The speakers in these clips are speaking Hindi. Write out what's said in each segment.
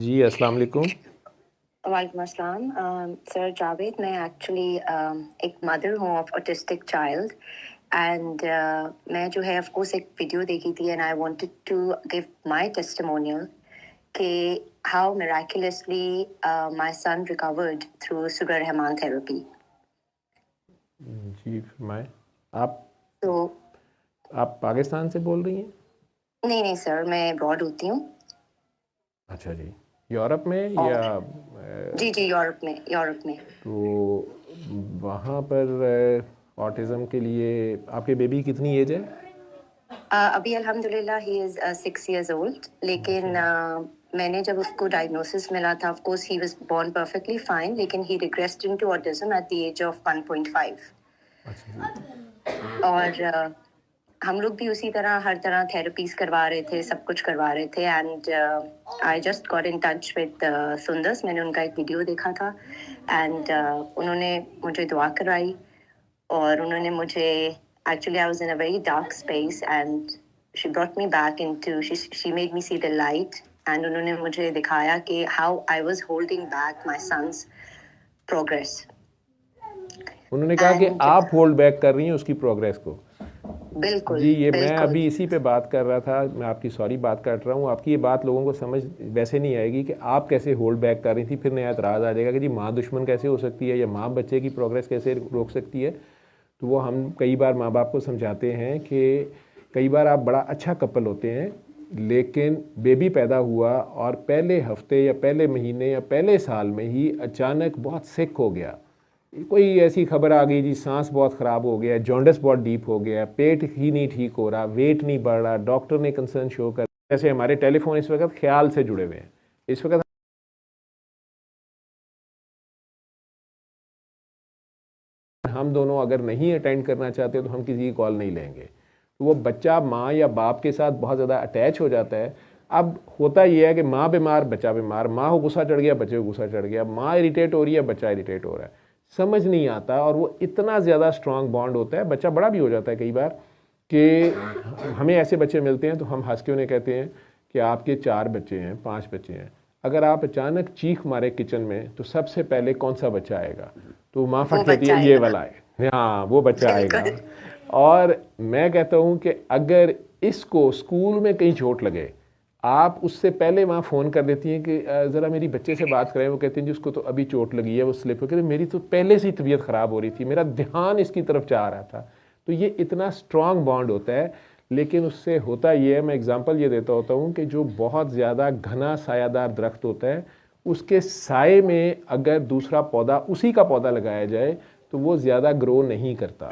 जी, अस्सलाम वालेकुम। वालेकुम अस्सलाम। सर जावेद, मैं एक्चुअली एक मदर हूँ ऑफ ऑटिस्टिक चाइल्ड एंड मैं जो है ऑफ कोर्स एक वीडियो देखी थी and I wanted to give my testimonial कि how miraculously my son recovered through sugar Rahman therapy. जी, फरमाएँ। आप तो आप पाकिस्तान से बोल रही हैं? नहीं नहीं सर, मैं अब्रॉड होती हूँ। अच्छा जी। यूरोप में या और जी जी, यूरोप में। तो वहाँ पर ऑटिज़्म के लिए आपके बेबी कितनी एज है? अभी अल्हम्दुलिल्लाह ही इज़ 6 years old, लेकिन मैंने जब उसको डायग्नोसिस मिला था, of course he was born perfectly fine, लेकिन he regressed into autism at the age of 1.5। अच्छा जी। और हम लोग भी उसी तरह हर तरह थेरेपीज करवा रहे थे, सब कुछ करवा रहे थे and I just got in touch with Sundars. मैंने उनका एक वीडियो देखा था एंड उन्होंने मुझे दुआ कराई और उन्होंने मुझे actually I was in a very dark space and she brought me back into she made me see the light and उन्होंने मुझे दिखाया कि how I was holding back my son's progress उन्होंने कहा कि and आप होल्ड बैक कर रही हैं उसकी प्रोग्रेस को। बिल्कुल जी, ये मैं बिल्कुल अभी इसी पे बात कर रहा था। मैं आपकी सॉरी बात काट रहा हूँ। आपकी ये बात लोगों को समझ वैसे नहीं आएगी कि आप कैसे होल्ड बैक कर रही थी, फिर नया एतराज़ आ जाएगा कि जी माँ दुश्मन कैसे हो सकती है या माँ बच्चे की प्रोग्रेस कैसे रोक सकती है। तो वो हम कई बार माँ बाप को समझाते हैं कि कई बार आप बड़ा अच्छा कपल होते हैं, लेकिन बेबी पैदा हुआ और पहले हफ्ते या पहले महीने या पहले साल में ही अचानक बहुत सिक हो गया, कोई ऐसी खबर आ गई जी सांस बहुत ख़राब हो गया, जॉन्डिस बहुत डीप हो गया, पेट ही नहीं ठीक हो रहा, वेट नहीं बढ़ रहा, डॉक्टर ने कंसर्न शो कर, जैसे हमारे टेलीफोन इस वक्त ख्याल से जुड़े हुए हैं। इस वक्त हम दोनों अगर नहीं अटेंड करना चाहते तो हम किसी की कॉल नहीं लेंगे। तो वो बच्चा माँ या बाप के साथ बहुत ज़्यादा अटैच हो जाता है। अब होता यह है कि माँ बीमार बच्चा बीमार, माँ को गुस्सा चढ़ गया बच्चे को गुस्सा चढ़ गया, माँ इरिटेट हो रही है बच्चा इरिटेट हो रहा है, समझ नहीं आता। और वो इतना ज़्यादा स्ट्रांग बॉन्ड होता है, बच्चा बड़ा भी हो जाता है कई बार कि हमें ऐसे बच्चे मिलते हैं तो हम हंस के उन्हें कहते हैं कि आपके 4 बच्चे हैं 5 बच्चे हैं, अगर आप अचानक चीख मारे किचन में तो सबसे पहले कौन सा बच्चा आएगा? तो माँ वो फट कहती बच्चा है ये आएगा। वाला है, हाँ वो बच्चा आएगा। बिल्कुल और मैं कहता हूँ कि अगर इसको स्कूल में कहीं चोट लगे, आप उससे पहले वहाँ फ़ोन कर देती हैं कि ज़रा मेरी बच्चे से बात करें। वो कहते हैं जी उसको तो अभी चोट लगी है, वो स्लिप हो, कहते मेरी तो पहले से ही तबीयत ख़राब हो रही थी, मेरा ध्यान इसकी तरफ जा रहा था। तो ये इतना स्ट्रांग बॉन्ड होता है। लेकिन उससे होता ये है, मैं एग्जांपल ये देता होता हूँ कि जो बहुत ज़्यादा घना सायादार दरख्त होता है, उसके साए में अगर दूसरा पौधा उसी का पौधा लगाया जाए तो वो ज़्यादा ग्रो नहीं करता,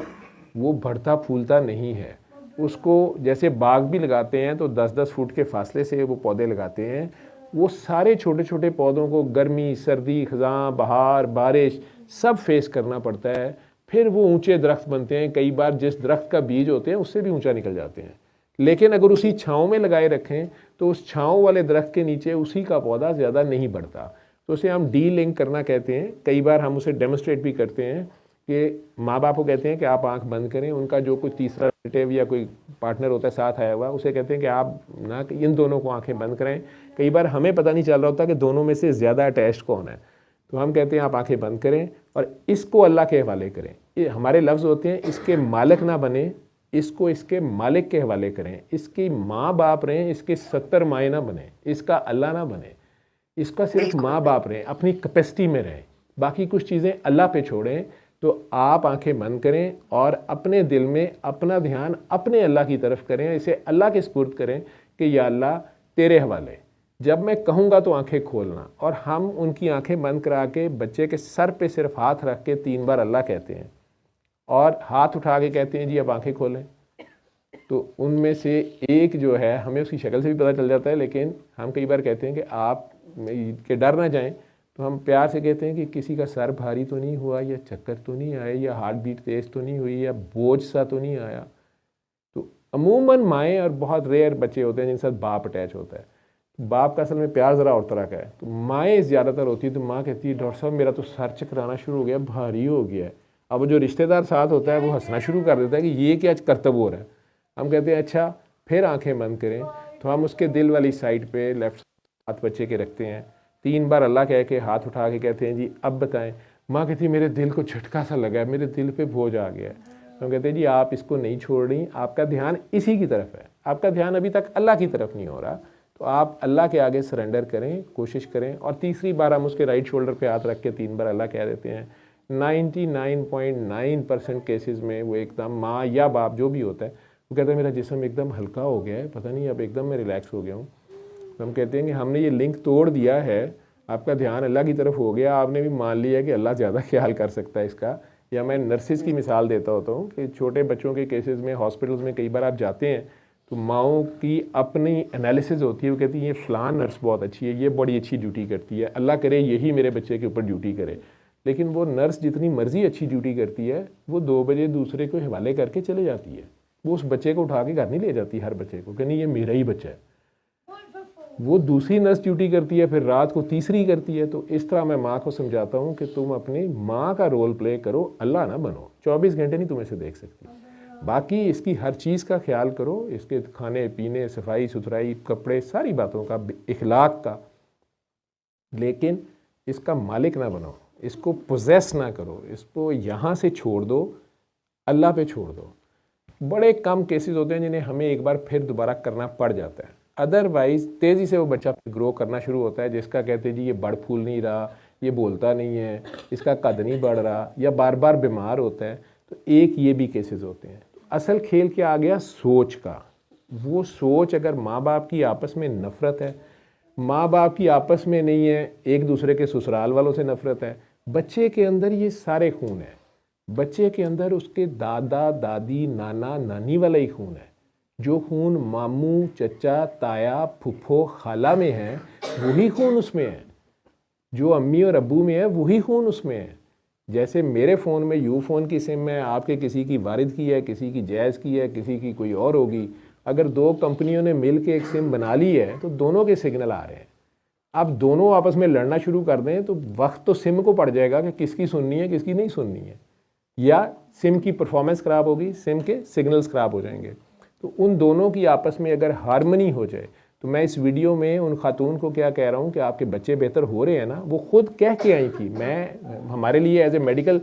वो बढ़ता फूलता नहीं है। उसको जैसे बाग भी लगाते हैं तो 10-10 फुट के फासले से वो पौधे लगाते हैं। वो सारे छोटे छोटे पौधों को गर्मी सर्दी खज़ां बहार बारिश सब फेस करना पड़ता है, फिर वो ऊंचे दरख्त बनते हैं। कई बार जिस दरख्त का बीज होते हैं उससे भी ऊंचा निकल जाते हैं। लेकिन अगर उसी छाँव में लगाए रखें तो उस छाँव वाले दरख्त के नीचे उसी का पौधा ज़्यादा नहीं बढ़ता। तो उसे हम डी लिंक करना कहते हैं। कई बार हम उसे डेमोस्ट्रेट भी करते हैं कि माँ बाप को कहते हैं कि आप आंख बंद करें, उनका जो कोई तीसरा रिलेटिव या कोई पार्टनर होता है साथ आया हुआ, उसे कहते हैं कि आप ना इन दोनों को आंखें बंद करें। कई बार हमें पता नहीं चल रहा होता कि दोनों में से ज़्यादा अटैच्ड कौन है, तो हम कहते हैं आप आंखें बंद करें और इसको अल्लाह के हवाले करें। ये हमारे लफ्ज़ होते हैं, इसके मालिक ना बने, इसको इसके मालिक के हवाले करें। इसकी माँ बाप रहें, इसके 70 माएँ ना बने, इसका अल्लाह ना बने, इसका सिर्फ बिल्कुल माँ बाप रहें, अपनी कैपेसिटी में रहें, बाकी कुछ चीज़ें अल्लाह पे छोड़ें। तो आप आंखें बंद करें और अपने दिल में अपना ध्यान अपने अल्लाह की तरफ करें, इसे अल्लाह के सुपुर्द करें कि या अल्लाह तेरे हवाले, जब मैं कहूँगा तो आंखें खोलना। और हम उनकी आंखें बंद करा के बच्चे के सर पे सिर्फ हाथ रख के 3 बार अल्लाह कहते हैं और हाथ उठा के कहते हैं जी अब आंखें खोलें। तो उनमें से एक जो है, हमें उसकी शक्ल से भी पता चल जाता है, लेकिन हम कई बार कहते हैं कि आप के डर ना जाएं, तो हम प्यार से कहते हैं कि किसी का सर भारी तो नहीं हुआ, या चक्कर तो नहीं आए, या हार्ट बीट तेज़ तो नहीं हुई, या बोझ सा तो नहीं आया। तो अमूमन माएँ और बहुत रेयर बच्चे होते हैं जिनके साथ बाप अटैच होता है। बाप का असल में प्यार ज़रा और तरह का है। तो माएँ ज़्यादातर होती है, तो माँ कहती है डॉक्टर साहब मेरा तो सर चकराना शुरू हो गया, भारी हो गया है। अब जो रिश्तेदार साथ होता है वो हंसना शुरू कर देता है कि ये क्या करतब हो रहा है। हम कहते हैं अच्छा, फिर आंखें बंद करें। तो हम उसके दिल वाली साइड पे लेफ्ट हाथ बच्चे के रखते हैं 3 बार अल्लाह कह के हाथ उठा के कहते हैं जी अब बताएं। माँ कहती है मेरे दिल को झटका सा लगा है, मेरे दिल पे बोझ आ गया है। हम कहते हैं जी आप इसको नहीं छोड़ रही, आपका ध्यान इसी की तरफ है, आपका ध्यान अभी तक अल्लाह की तरफ नहीं हो रहा, तो आप अल्लाह के आगे सरेंडर करें, कोशिश करें। और तीसरी बार हम उसके राइट शोल्डर पे हाथ रख के 3 बार अल्लाह कह देते हैं। 99.9% केसेस में वो एकदम, माँ या बाप जो भी होता है, वो कहता है मेरा जिस्म एकदम हल्का हो गया है, पता नहीं अब एकदम मैं रिलैक्स हो गया हूँ। तो हम कहते हैं कि हमने ये लिंक तोड़ दिया है, आपका ध्यान अल्लाह की तरफ हो गया, आपने भी मान लिया कि अल्लाह ज़्यादा ख्याल कर सकता है इसका। या मैं नर्सिस की मिसाल देता होता हूँ कि छोटे बच्चों के केसेस में हॉस्पिटल्स में कई बार आप जाते हैं तो माओं की अपनी एनालिसिस होती है, वो कहती है ये फ़लाँ नर्स बहुत अच्छी है, ये बड़ी अच्छी ड्यूटी करती है, अल्लाह करे यही मेरे बच्चे के ऊपर ड्यूटी करे। लेकिन वो नर्स जितनी मर्जी अच्छी ड्यूटी करती है, वो 2 बजे दूसरे को हवाले करके चले जाती है, वो उस बच्चे को उठा के घर नहीं ले जाती, हर बच्चे को, कि नहीं ये मेरा ही बच्चा है। वो दूसरी नर्स ड्यूटी करती है, फिर रात को तीसरी करती है। तो इस तरह मैं माँ को समझाता हूँ कि तुम अपनी माँ का रोल प्ले करो, अल्लाह ना बनो। 24 घंटे नहीं तुम इसे देख सकती, बाकी इसकी हर चीज़ का ख्याल करो, इसके खाने पीने, सफाई सुथराई, कपड़े, सारी बातों का, इखलाक का, लेकिन इसका मालिक ना बनो, इसको पोजेस ना करो, इसको यहाँ से छोड़ दो, अल्लाह पे छोड़ दो। बड़े कम केसेस होते हैं जिन्हें हमें एक बार फिर दोबारा करना पड़ जाता है, अदरवाइज़ तेज़ी से वो बच्चा ग्रो करना शुरू होता है, जिसका कहते हैं जी ये बढ़ फूल नहीं रहा, ये बोलता नहीं है, इसका कद नहीं बढ़ रहा, या बार बार बीमार होता है। तो एक ये भी केसेस होते हैं। तो असल खेल क्या आ गया, सोच का। वो सोच, अगर माँ बाप की आपस में नफ़रत है, माँ बाप की आपस में नहीं है, एक दूसरे के ससुराल वालों से नफ़रत है, बच्चे के अंदर ये सारे खून है, बच्चे के अंदर उसके दादा दादी नाना नानी वाला ही खून है। जो खून मामू चचा ताया फुफ्फो खाला में है वही खून उसमें है, जो अम्मी और अब्बू में है वही खून उसमें है। जैसे मेरे फ़ोन में यू फ़ोन की सिम है, आपके किसी की वारिद की है, किसी की जैज़ की है, किसी की कोई और होगी। अगर 2 कंपनियों ने मिल के एक सिम बना ली है तो दोनों के सिग्नल आ रहे हैं। अब दोनों आपस में लड़ना शुरू कर दें तो वक्त तो सिम को पड़ जाएगा कि किसकी सुननी है किसकी नहीं सुननी है, या सिम की परफॉर्मेंस ख़राब होगी, सिम के सिग्नल्स ख़राब हो जाएंगे। तो उन दोनों की आपस में अगर हारमनी हो जाए, तो मैं इस वीडियो में उन खातून को क्या कह रहा हूँ कि आपके बच्चे बेहतर हो रहे हैं ना, वो खुद कह के आई थी। मैं, हमारे लिए एज ए मेडिकल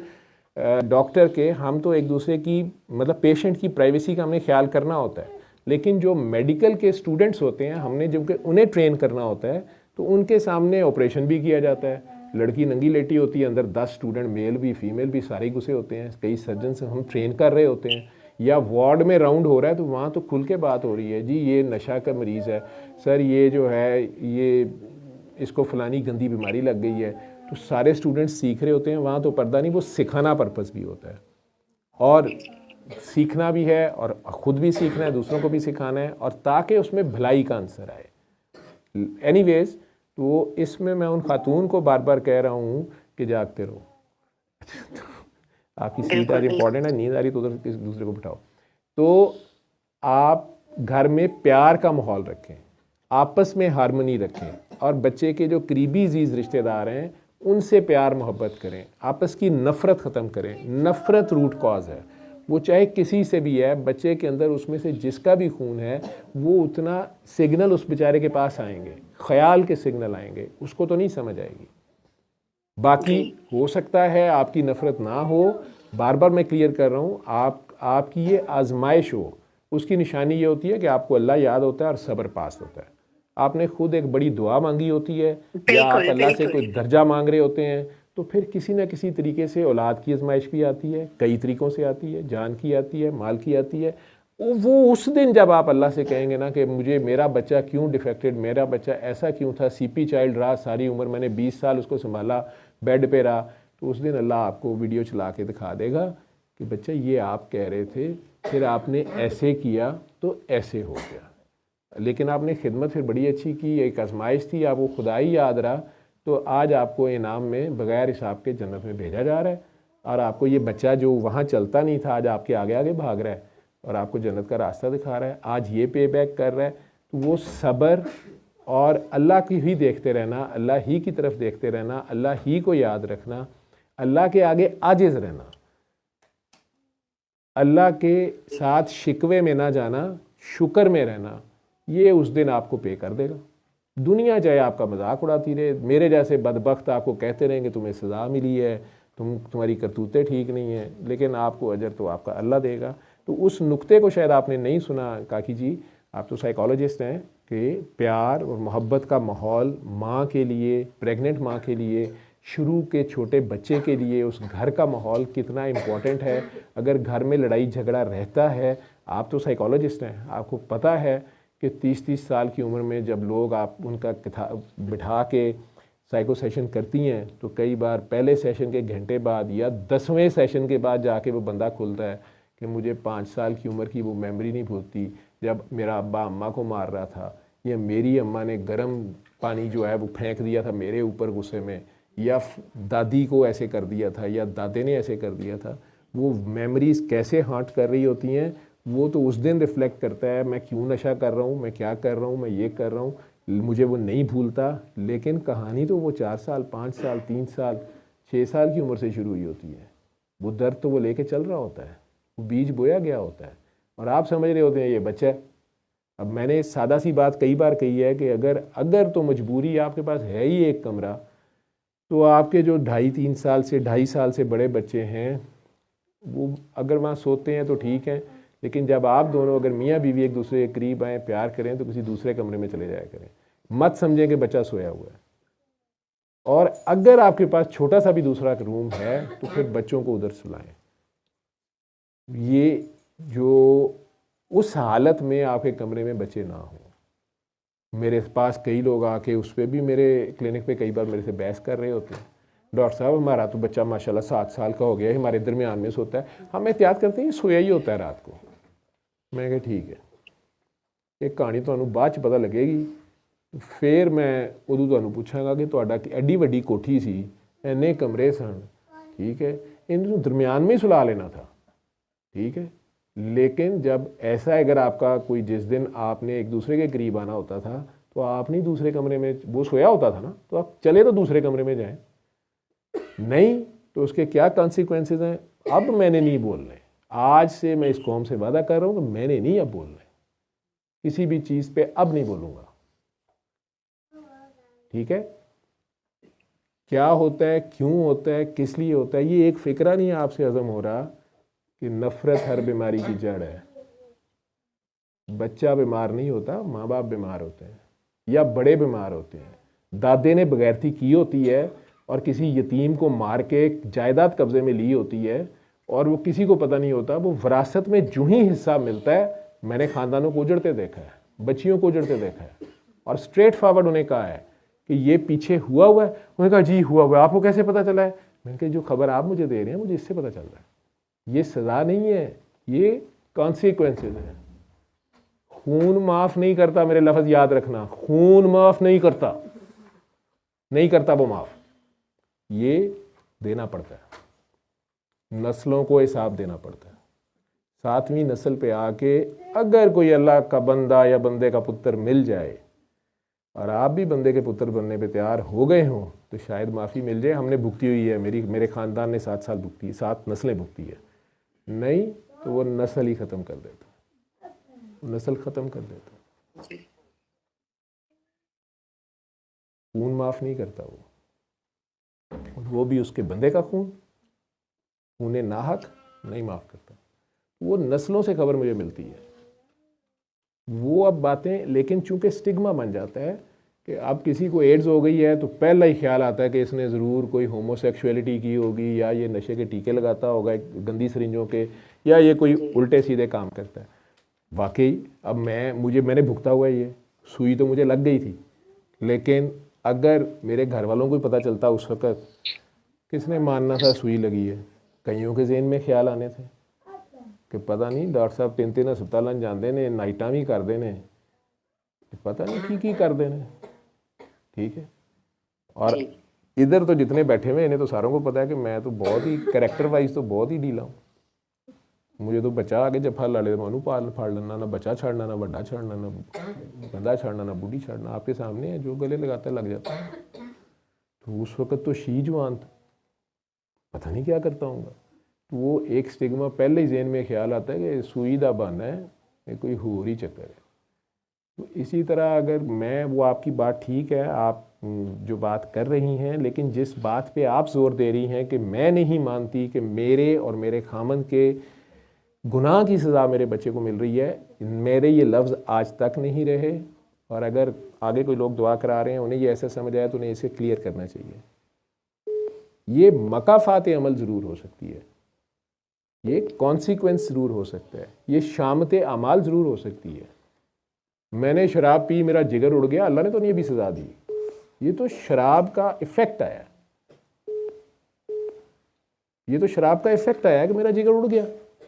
डॉक्टर के, हम तो एक दूसरे की, मतलब पेशेंट की प्राइवेसी का हमें ख्याल करना होता है, लेकिन जो मेडिकल के स्टूडेंट्स होते हैं, हमने जबकि उन्हें ट्रेन करना होता है, तो उनके सामने ऑपरेशन भी किया जाता है। लड़की नंगी लेटी होती है, अंदर 10 स्टूडेंट, मेल भी फीमेल भी, सारे घुसे होते हैं, कई सर्जन से हम ट्रेन कर रहे होते हैं। या वार्ड में राउंड हो रहा है तो वहाँ तो खुल के बात हो रही है, जी ये नशा का मरीज़ है सर, ये जो है ये इसको फ़लानी गंदी बीमारी लग गई है। तो सारे स्टूडेंट्स सीख रहे होते हैं, वहाँ तो पर्दा नहीं, वो सिखाना पर्पस भी होता है, और सीखना भी है, और ख़ुद भी सीखना है, दूसरों को भी सिखाना है, और ताकि उसमें भलाई का आंसर आए। एनीवेज, तो इसमें मैं उन खातून को बार बार कह रहा हूँ कि जागते रहो। आपकी सीट आ रही इंपॉर्टेंट है, नींद आ रही तो उधर किसी दूसरे को बिठाओ। तो आप घर में प्यार का माहौल रखें, आपस में हारमोनी रखें, और बच्चे के जो करीबी अजीज़ रिश्तेदार हैं उनसे प्यार मोहब्बत करें, आपस की नफ़रत ख़त्म करें। नफ़रत रूट कॉज है, वो चाहे किसी से भी है, बच्चे के अंदर उसमें से जिसका भी खून है, वो उतना सिग्नल उस बेचारे के पास आएंगे, ख्याल के सिग्नल आएंगे, उसको तो नहीं समझ आएगी। बाकी हो सकता है आपकी नफ़रत ना हो, बार बार मैं क्लियर कर रहा हूँ, आपकी ये आजमाइश हो, उसकी निशानी ये होती है कि आपको अल्लाह याद होता है और सब्र पास होता है। आपने खुद एक बड़ी दुआ मांगी होती है, या आप अल्लाह से कोई दर्जा मांग रहे होते हैं, तो फिर किसी न किसी तरीके से औलाद की आजमाइश भी आती है, कई तरीक़ों से आती है, जान की आती है, माल की आती है। वो उस दिन जब आप अल्लाह से कहेंगे ना कि मुझे, मेरा बच्चा क्यों डिफेक्टेड, मेरा बच्चा ऐसा क्यों था, सीपी चाइल्ड रहा सारी उम्र, मैंने 20 साल उसको संभाला, बेड पे रहा, तो उस दिन अल्लाह आपको वीडियो चला के दिखा देगा कि बच्चा ये आप कह रहे थे, फिर आपने ऐसे किया तो ऐसे हो गया, लेकिन आपने खिदमत फिर बड़ी अच्छी की, एक आजमाइश थी, आपको खुदा ही याद रहा, तो आज आपको इनाम में बग़ैर हिसाब के जन्नत में भेजा जा रहा है। और आपको ये बच्चा जो वहाँ चलता नहीं था, आज आपके आगे आगे भाग रहा है और आपको जन्नत का रास्ता दिखा रहा है, आज ये पे बैक कर रहा है। तो वो सब्र और अल्लाह की ही देखते रहना, अल्लाह ही की तरफ देखते रहना, अल्लाह ही को याद रखना, अल्लाह के आगे आजिज़ रहना, अल्लाह के साथ शिकवे में ना जाना, शुक्र में रहना, ये उस दिन आपको पे कर देगा। दुनिया चाहे आपका मजाक उड़ाती रहे, मेरे जैसे बदबख्त आपको कहते रहेंगे तुम्हें सज़ा मिली है, तुम्हारी करतूतें ठीक नहीं है, लेकिन आपको अजर तो आपका अल्लाह देगा। तो उस नुक्ते को शायद आपने नहीं सुना काकी जी, आप तो साइकोलॉजिस्ट हैं, कि प्यार और मोहब्बत का माहौल माँ के लिए, प्रेग्नेंट माँ के लिए, शुरू के छोटे बच्चे के लिए उस घर का माहौल कितना इम्पोर्टेंट है। अगर घर में लड़ाई झगड़ा रहता है, आप तो साइकोलॉजिस्ट हैं, आपको पता है कि 30-30 साल की उम्र में जब लोग आप उनका बिठा के साइको सेशन करती हैं, तो कई बार पहले सेशन के घंटे बाद या 10वें सेशन के बाद जाके वो बंदा खुलता है कि मुझे 5 साल की उम्र की वो मेमोरी नहीं भूलती जब मेरा अब्बा अम्मा को मार रहा था, या मेरी अम्मा ने गर्म पानी जो है वो फेंक दिया था मेरे ऊपर गुस्से में, या दादी को ऐसे कर दिया था, या दादे ने ऐसे कर दिया था। वो मेमोरीज़ कैसे हांट कर रही होती हैं, वो तो उस दिन रिफ़्लेक्ट करता है मैं क्यों नशा कर रहा हूँ, मैं क्या कर रहा हूँ, मैं ये कर रहा हूँ, मुझे वो नहीं भूलता। लेकिन कहानी तो वो 4 साल, 5 साल, 3 साल, 6 साल की उम्र से शुरू हुई होती है। वो दर्द तो वो लेके चल रहा होता है, वो बीज बोया गया होता है, और आप समझ रहे होते हैं ये बच्चा है। अब मैंने सादा सी बात कई बार कही है कि अगर तो मजबूरी आपके पास है ही एक कमरा, तो आपके जो 2.5-3 साल से बड़े बच्चे हैं, वो अगर वहाँ सोते हैं तो ठीक है, लेकिन जब आप दोनों अगर मियाँ बीवी एक दूसरे के करीब आएँ, प्यार करें, तो किसी दूसरे कमरे में चले जाया करें, मत समझें कि बच्चा सोया हुआ है। और अगर आपके पास छोटा सा भी दूसरा रूम है तो फिर बच्चों को उधर सुलाएं। ये जो उस हालत में आपके कमरे में बच्चे ना हों। मेरे पास कई लोग आके उस पर भी मेरे क्लिनिक पे कई बार मेरे से बहस कर रहे होते हैं, डॉक्टर साहब हमारा तो बच्चा माशाल्लाह 7 साल का हो गया है, हमारे दरमियान में सोता है, हम एहतियात करते हैं सोया ही होता है रात को। मैं कहा ठीक है, एक कहानी तो बाद च पता लगेगी, फिर मैं उदू तो पूछागा कि तुहाडा एड्डी वड्डी कोठी सी, इन्ने कमरे सन, ठीक है, इन दरमियान में ही सुला लेना था, ठीक है। लेकिन जब ऐसा अगर आपका कोई जिस दिन आपने एक दूसरे के करीब आना होता था तो आप नहीं दूसरे कमरे में, वो सोया होता था ना, तो आप चले तो दूसरे कमरे में जाएं, नहीं तो उसके क्या कॉन्सिक्वेंसेज हैं। अब मैंने नहीं बोलने, आज से मैं इस कौम से वादा कर रहा हूँ कि मैंने नहीं अब बोलने, किसी भी चीज़ पे अब नहीं बोलूँगा, ठीक है। क्या होता है, क्यों होता है, किस लिए होता है, ये एक फ़िक्रा नहीं आपसे हज़म हो रहा कि नफ़रत हर बीमारी की जड़ है। बच्चा बीमार नहीं होता, माँ बाप बीमार होते हैं या बड़े बीमार होते हैं। दादे ने बगैरती की होती है और किसी यतीम को मार के जायदाद कब्जे में ली होती है, और वो किसी को पता नहीं होता, वो विरासत में जो ही हिस्सा मिलता है। मैंने ख़ानदानों को उजड़ते देखा है, बच्चियों को उजड़ते देखा है, और स्ट्रेट फॉरवर्ड उन्हें कहा है कि ये पीछे हुआ है। उन्होंने कहा जी हुआ हुआ, आपको कैसे पता चला है? मैंने कहा जो खबर आप मुझे दे रहे हैं मुझे इससे पता चल रहा है। ये सज़ा नहीं है, ये कॉन्सिक्वेंसेज है। खून माफ़ नहीं करता, मेरे लफ्ज़ याद रखना, खून माफ़ नहीं करता, नहीं करता वो माफ़, ये देना पड़ता है, नस्लों को हिसाब देना पड़ता है। 7वीं नस्ल पे आके अगर कोई अल्लाह का बंदा या बंदे का पुत्र मिल जाए और आप भी बंदे के पुत्र बनने पे तैयार हो गए हों तो शायद माफ़ी मिल जाए। हमने भुगती हुई है, मेरे ख़ानदान ने 7 साल भुगती है, 7 नस्लें भुगती है, नहीं तो वो नस्ल ही ख़त्म कर देता, नस्ल ख़त्म कर देता। खून माफ़ नहीं करता वो भी उसके बंदे का खून, खून नाहक नहीं माफ़ करता। वो नस्लों से खबर मुझे मिलती है, वो अब बातें, लेकिन चूंकि स्टिग्मा बन जाता है कि अब किसी को एड्स हो गई है तो पहला ही ख्याल आता है कि इसने ज़रूर कोई होमोसेक्सुअलिटी की होगी, या ये नशे के टीके लगाता होगा गंदी सरिंजों के, या ये कोई उल्टे सीधे काम करता है। वाकई अब मैंने भुगता हुआ है, ये सुई तो मुझे लग गई थी, लेकिन अगर मेरे घर वालों को पता चलता उस वक़्त, किसने मानना था सुई लगी है। कईयों के ज़हन में ख्याल आने थे कि पता नहीं डॉक्टर साहब 3-3 हस्पताल जाते ने, नाइटा भी करते ने, पता नहीं की करते ने, ठीक है। और इधर तो जितने बैठे हुए इन्हें तो सारों को पता है कि मैं तो बहुत ही कैरेक्टर वाइज तो बहुत ही ढीला हूँ। मुझे तो बच्चा आके जफा ला ले, मैं पाल फाड़ लेना, ना बच्चा छाड़ना, ना बड्डा छाड़ना, ना बंदा छाड़ना, ना बूढ़ी छाड़ना, आपके सामने है, जो गले लगाता है लग जाता है। तो उस वक़्त तो शी जवान था, पता नहीं क्या करता हूँ। तो वो एक स्टिग्मा पहले ही ज़हन में ख्याल आता है कि सुई दा बहाना है, ये कोई होर ही चक्कर है। तो इसी तरह अगर वो आपकी बात ठीक है, आप जो बात कर रही हैं, लेकिन जिस बात पे आप जोर दे रही हैं कि मैं नहीं मानती कि मेरे और मेरे खामंद के गुनाह की सज़ा मेरे बच्चे को मिल रही है, मेरे ये लफ्ज़ आज तक नहीं रहे। और अगर आगे कोई लोग दुआ करा रहे हैं, उन्हें ये ऐसा समझ आया तो उन्हें इसे क्लियर करना चाहिए। ये मकाफात अमल ज़रूर हो सकती है, ये कॉन्सिक्वेंस ज़रूर हो सकता है, ये शामत अमाल ज़रूर हो सकती है। मैंने शराब पी, मेरा जिगर उड़ गया, अल्लाह ने तो नहीं भी सज़ा दी, ये तो शराब का इफ़ेक्ट आया, ये तो शराब का इफ़ेक्ट आया कि मेरा जिगर उड़ गया।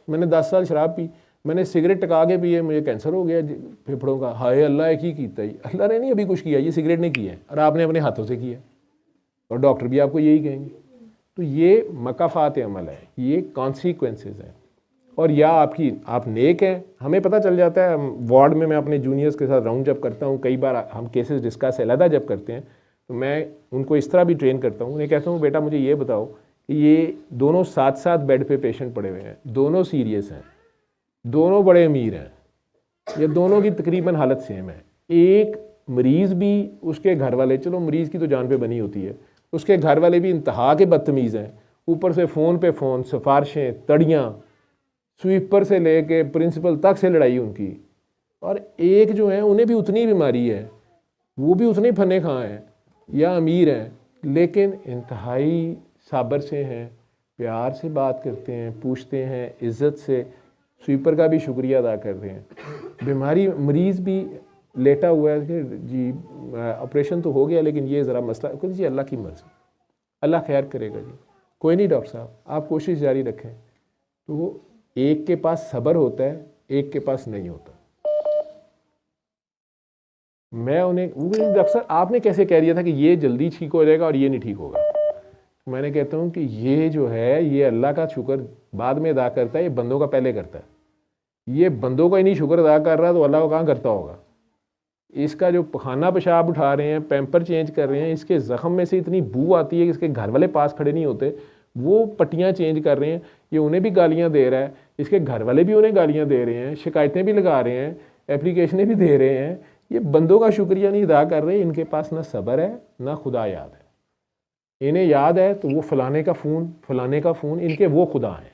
मैंने 10 साल शराब पी, मैंने सिगरेट टका के पिए, मुझे कैंसर हो गया फेफड़ों का। हाय अल्लाह एक ही कीता ही, अल्लाह ने नहीं अभी कुछ किया, ये सिगरेट ने किया है और आपने अपने हाथों से किया, और डॉक्टर भी आपको यही कहेंगे। तो ये मकाफात अमल है, ये कॉन्सिक्वेंसेस हैं। और या आप नेक हैं, हमें पता चल जाता है। वार्ड में मैं अपने जूनियर्स के साथ राउंड जब करता हूँ, कई बार हम केसेस डिस्कस अलहदा जब करते हैं, तो मैं उनको इस तरह भी ट्रेन करता हूँ, उन्हें कहता हूँ बेटा मुझे ये बताओ कि ये दोनों साथ साथ बेड पे पेशेंट पड़े हुए हैं, दोनों सीरियस हैं, दोनों बड़े अमीर हैं, ये दोनों की तकरीबन हालत सेम है। एक मरीज़ भी, उसके घर वाले, चलो मरीज़ की तो जान पे बनी होती है, उसके घर वाले भी इंतहा के बदतमीज़ हैं, ऊपर से फ़ोन पे फ़ोन, सिफारिशें, तड़ियाँ, स्वीपर से लेके प्रिंसिपल तक से लड़ाई उनकी। और एक जो है उन्हें भी उतनी बीमारी है, वो भी उतने फने खां हैं या अमीर हैं, लेकिन इंतहाई साबर से हैं, प्यार से बात करते हैं, पूछते हैं, इज़्ज़त से, स्वीपर का भी शुक्रिया अदा कर रहे हैं। बीमारी मरीज़ भी लेटा हुआ है कि जी ऑपरेशन तो हो गया लेकिन ये ज़रा मसला, कहते जी अल्लाह की मर्ज़ी, अल्लाह खैर करेगा जी, कोई नहीं डॉक्टर साहब आप कोशिश जारी रखें। तो एक के पास सब्र होता है, एक के पास नहीं होता। मैं उन्हें डॉक्टर साहब आपने कैसे कह दिया था कि ये जल्दी ठीक हो जाएगा और ये नहीं ठीक होगा। मैंने कहता हूँ कि ये जो है ये अल्लाह का शुक्र बाद में अदा करता है, ये बंदों का पहले करता है। ये बंदों का ही नहीं शुक्र अदा कर रहा तो अल्लाह को कहाँ करता होगा। इसका जो खाना पेशाब उठा रहे हैं, पैम्पर चेंज कर रहे हैं, इसके ज़ख्म में से इतनी बू आती है कि इसके घर वाले पास खड़े नहीं होते, वो पट्टियाँ चेंज कर रहे हैं, ये उन्हें भी गालियाँ दे रहा है, इसके घर वाले भी उन्हें गालियाँ दे रहे हैं, शिकायतें भी लगा रहे हैं, एप्लीकेशनें भी दे रहे हैं। ये बंदों का शुक्रिया नहीं अदा कर रहे, इनके पास ना सब्र है ना खुदा याद है। इन्हें याद है तो वो फलाने का फ़ोन, इनके वो खुदा हैं,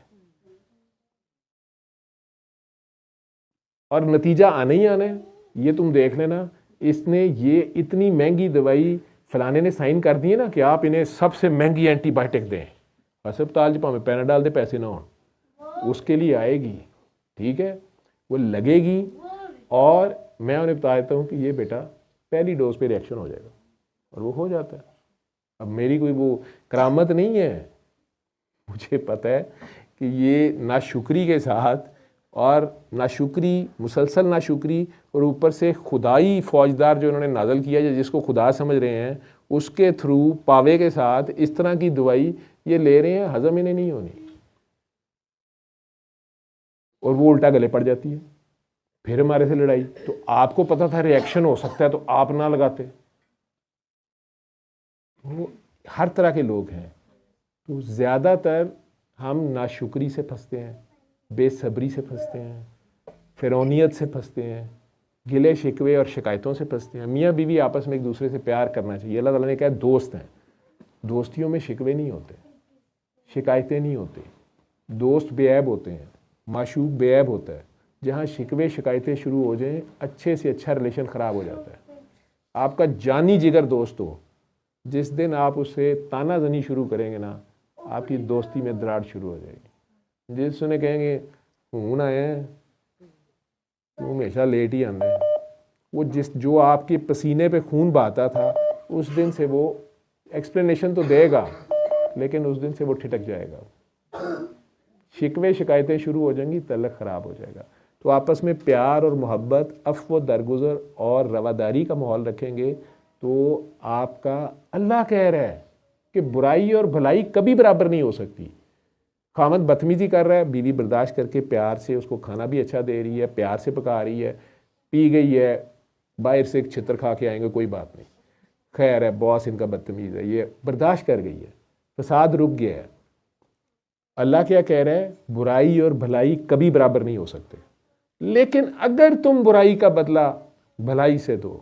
और नतीजा आना ही आना है। ये तुम देख लेना, इसने ये इतनी महंगी दवाई फलाने ने साइन कर दी है ना कि आप इन्हें सबसे महंगी एंटीबायोटिक दें, अस्पताल भावें पैनाडाल दे पैसे ना हो, उसके लिए आएगी, ठीक है, वो लगेगी। और मैं उन्हें बता देता हूँ कि ये बेटा पहली डोज पे रिएक्शन हो जाएगा, और वो हो जाता है। अब मेरी कोई वो करामत नहीं है, मुझे पता है कि ये नाशुक्री के साथ, और नाशुक्री, मुसलसल नाशुक्री, और ऊपर से खुदाई फौजदार जो इन्होंने नाजल किया है, जिसको खुदा समझ रहे हैं, उसके थ्रू पावे के साथ इस तरह की दवाई ये ले रहे हैं, हजम इन्हें नहीं होनी, और वो उल्टा गले पड़ जाती है, फिर हमारे से लड़ाई। तो आपको पता था रिएक्शन हो सकता है तो आप ना लगाते। वो हर तरह के लोग हैं। तो ज़्यादातर हम नाशुक्री से फंसते हैं, बेसब्री से फंसते हैं, फिरौनियत से फंसते हैं, गिले शिकवे और शिकायतों से फंसते हैं। मियाँ बीवी आपस में एक दूसरे से प्यार करना चाहिए। अल्लाह ताला ने कहा दोस्त हैं, दोस्तियों में शिकवे नहीं होते, शिकायतें नहीं होती, दोस्त बेऐब होते हैं, माशूक बेऐब होता है। जहाँ शिकवे शिकायतें शुरू हो जाएं, अच्छे से अच्छा रिलेशन ख़राब हो जाता है। आपका जानी जिगर दोस्त हो, जिस दिन आप उससे ताना जनी शुरू करेंगे ना, आपकी दोस्ती में दरार शुरू हो जाएगी। जिस सुने कहेंगे हूँ ना है, वो हमेशा लेट ही आना है, वो जो आपके पसीने पे खून बहाता था, उस दिन से वो एक्सप्लेनेशन तो देगा, लेकिन उस दिन से वो ठिठक जाएगा। शिकवे शिकायतें शुरू हो जाएंगी, तल्लक ख़राब हो जाएगा। तो आपस में प्यार और मोहब्बत, अफ़्व दरगुज़र और रवादारी का माहौल रखेंगे तो आपका, अल्लाह कह रहा है कि बुराई और भलाई कभी बराबर नहीं हो सकती। खामद बदतमीज़ी कर रहा है, बीवी बर्दाश्त करके प्यार से उसको खाना भी अच्छा दे रही है, प्यार से पका रही है, पी गई है, बाहर से एक छितर खा के आएंगे, कोई बात नहीं, खैर है, बॉस इनका बदतमीज़ है, ये बर्दाश्त कर गई है, फसाद रुक गया है। अल्लाह क्या कह रहा है, बुराई और भलाई कभी बराबर नहीं हो सकते। लेकिन अगर तुम बुराई का बदला भलाई से दो,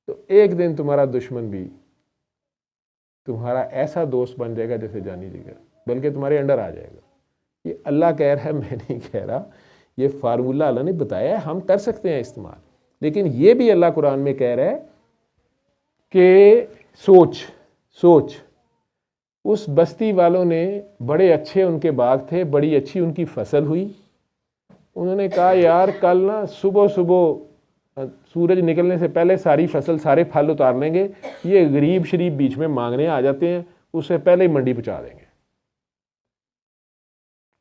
तो एक दिन तुम्हारा दुश्मन भी तुम्हारा ऐसा दोस्त बन जाएगा जैसे जानी जिगर, बल्कि तुम्हारे अंडर आ जाएगा। ये अल्लाह कह रहा है, मैं नहीं कह रहा, ये फार्मूला अल्लाह ने बताया है, हम कर सकते हैं इस्तेमाल। लेकिन ये भी अल्लाह कुरान में कह रहा है कि सोच उस बस्ती वालों ने बड़े अच्छे उनके बाग थे, बड़ी अच्छी उनकी फसल हुई। उन्होंने कहा यार कल ना सुबह सुबह सूरज निकलने से पहले सारी फसल सारे फल उतार लेंगे, ये गरीब शरीफ बीच में मांगने आ जाते हैं, उससे पहले ही मंडी पहुंचा देंगे।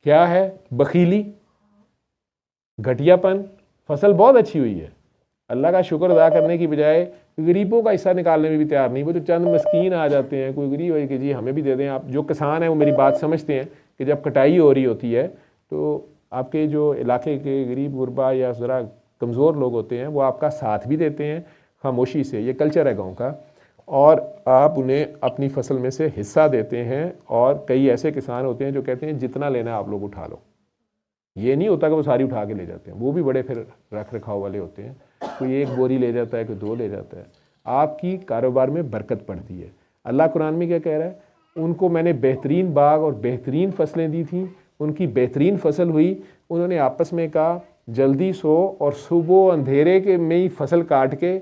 क्या है? बखीली, घटियापन। फसल बहुत अच्छी हुई है, अल्लाह का शुक्र अदा करने की बजाय गरीबों का हिस्सा निकालने में भी तैयार नहीं। वो तो चंद मस्कीन आ जाते हैं, कोई गरीब है कि जी हमें भी दे दें। आप जो किसान हैं वो मेरी बात समझते हैं कि जब कटाई हो रही होती है तो आपके जो इलाके के गरीब गुरबा या ज़रा कमज़ोर लोग होते हैं वो आपका साथ भी देते हैं खामोशी से, ये कल्चर है गाँव का, और आप उन्हें अपनी फसल में से हिस्सा देते हैं। और कई ऐसे किसान होते हैं जो कहते हैं जितना लेना है आप लोग उठा लो। ये नहीं होता कि वो सारी उठा के ले जाते हैं, वो भी बड़े फिर रख रखाव वाले होते हैं, कोई एक बोरी ले जाता है, कोई दो ले जाता है। आपकी कारोबार में बरकत पड़ती है। अल्लाह कुरान में क्या कह रहा है? उनको मैंने बेहतरीन बाग और बेहतरीन फसलें दी थी, उनकी बेहतरीन फसल हुई। उन्होंने आपस में कहा जल्दी सो और सुबह अंधेरे के में ही फसल काट के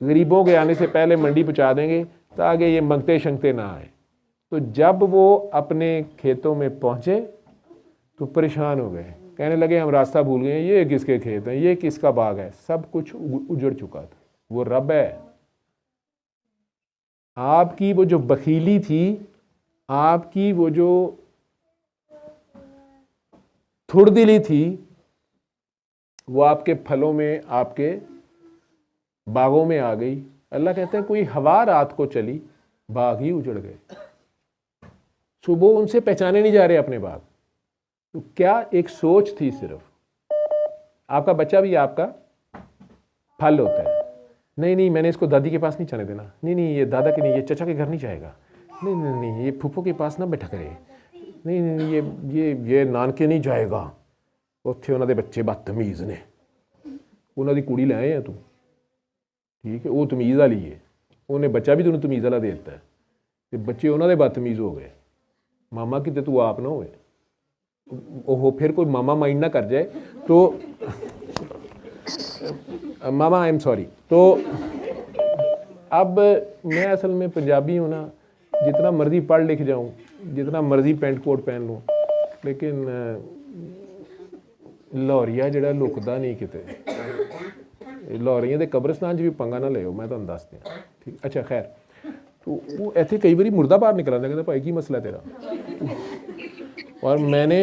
गरीबों के आने से पहले मंडी पहुंचा देंगे ताकि ये मंगते शंगते ना आए। तो जब वो अपने खेतों में पहुंचे तो परेशान हो गए, कहने लगे हम रास्ता भूल गए, ये किसके खेत हैं, ये किसका बाग है। सब कुछ उजड़ चुका था। वो रब है। आपकी वो जो बखीली थी, आपकी वो जो थुड़दिली थी, वो आपके फलों में, आपके बागों में आ गई। अल्लाह कहते हैं कोई हवा रात को चली, बाग ही उजड़ गए। सुबह उनसे पहचाने नहीं जा रहे अपने बाग। तो क्या एक सोच थी। सिर्फ आपका बच्चा भी आपका फल होता है। नहीं नहीं मैंने इसको दादी के पास नहीं जाने देना, नहीं नहीं ये दादा के नहीं, ये चचा के घर नहीं जाएगा, नहीं नहीं नहीं ये फूफो के पास ना बैठा करे, नहीं नहीं ये नानके नहीं जाएगा, उत्थे उन्होंने बच्चे बदतमीज़ ने, उन्होंने कुड़ी ले आए हैं तू, ठीक है, वो तमीज़ वाली है, उन्हें बच्चा भी तुम तमीज़ वाला दे दिता है, तो बच्चे उन्होंने बदतमीज़ हो गए। मामा किते तू आप ना होए, ओहो फिर कोई मामा माइंड ना कर जाए तो मामा आई एम सॉरी। तो अब मैं असल में पंजाबी हूँ ना, जितना मर्जी पढ़ लिख जाऊँ, जितना मर्जी पेंट कोट पहन लूँ, लेकिन लाहौरिया जड़ा लुकदा नहीं किते। लाहौरिया के कब्रस्तान भी पंगा ना लियो, मैं तुहानूं दस दियां, ठीक। अच्छा खैर, तो वो इत्थे कई बारी मुर्दा बाहर निकल आंदा, कहंदा भाई की मसला तेरा। और मैंने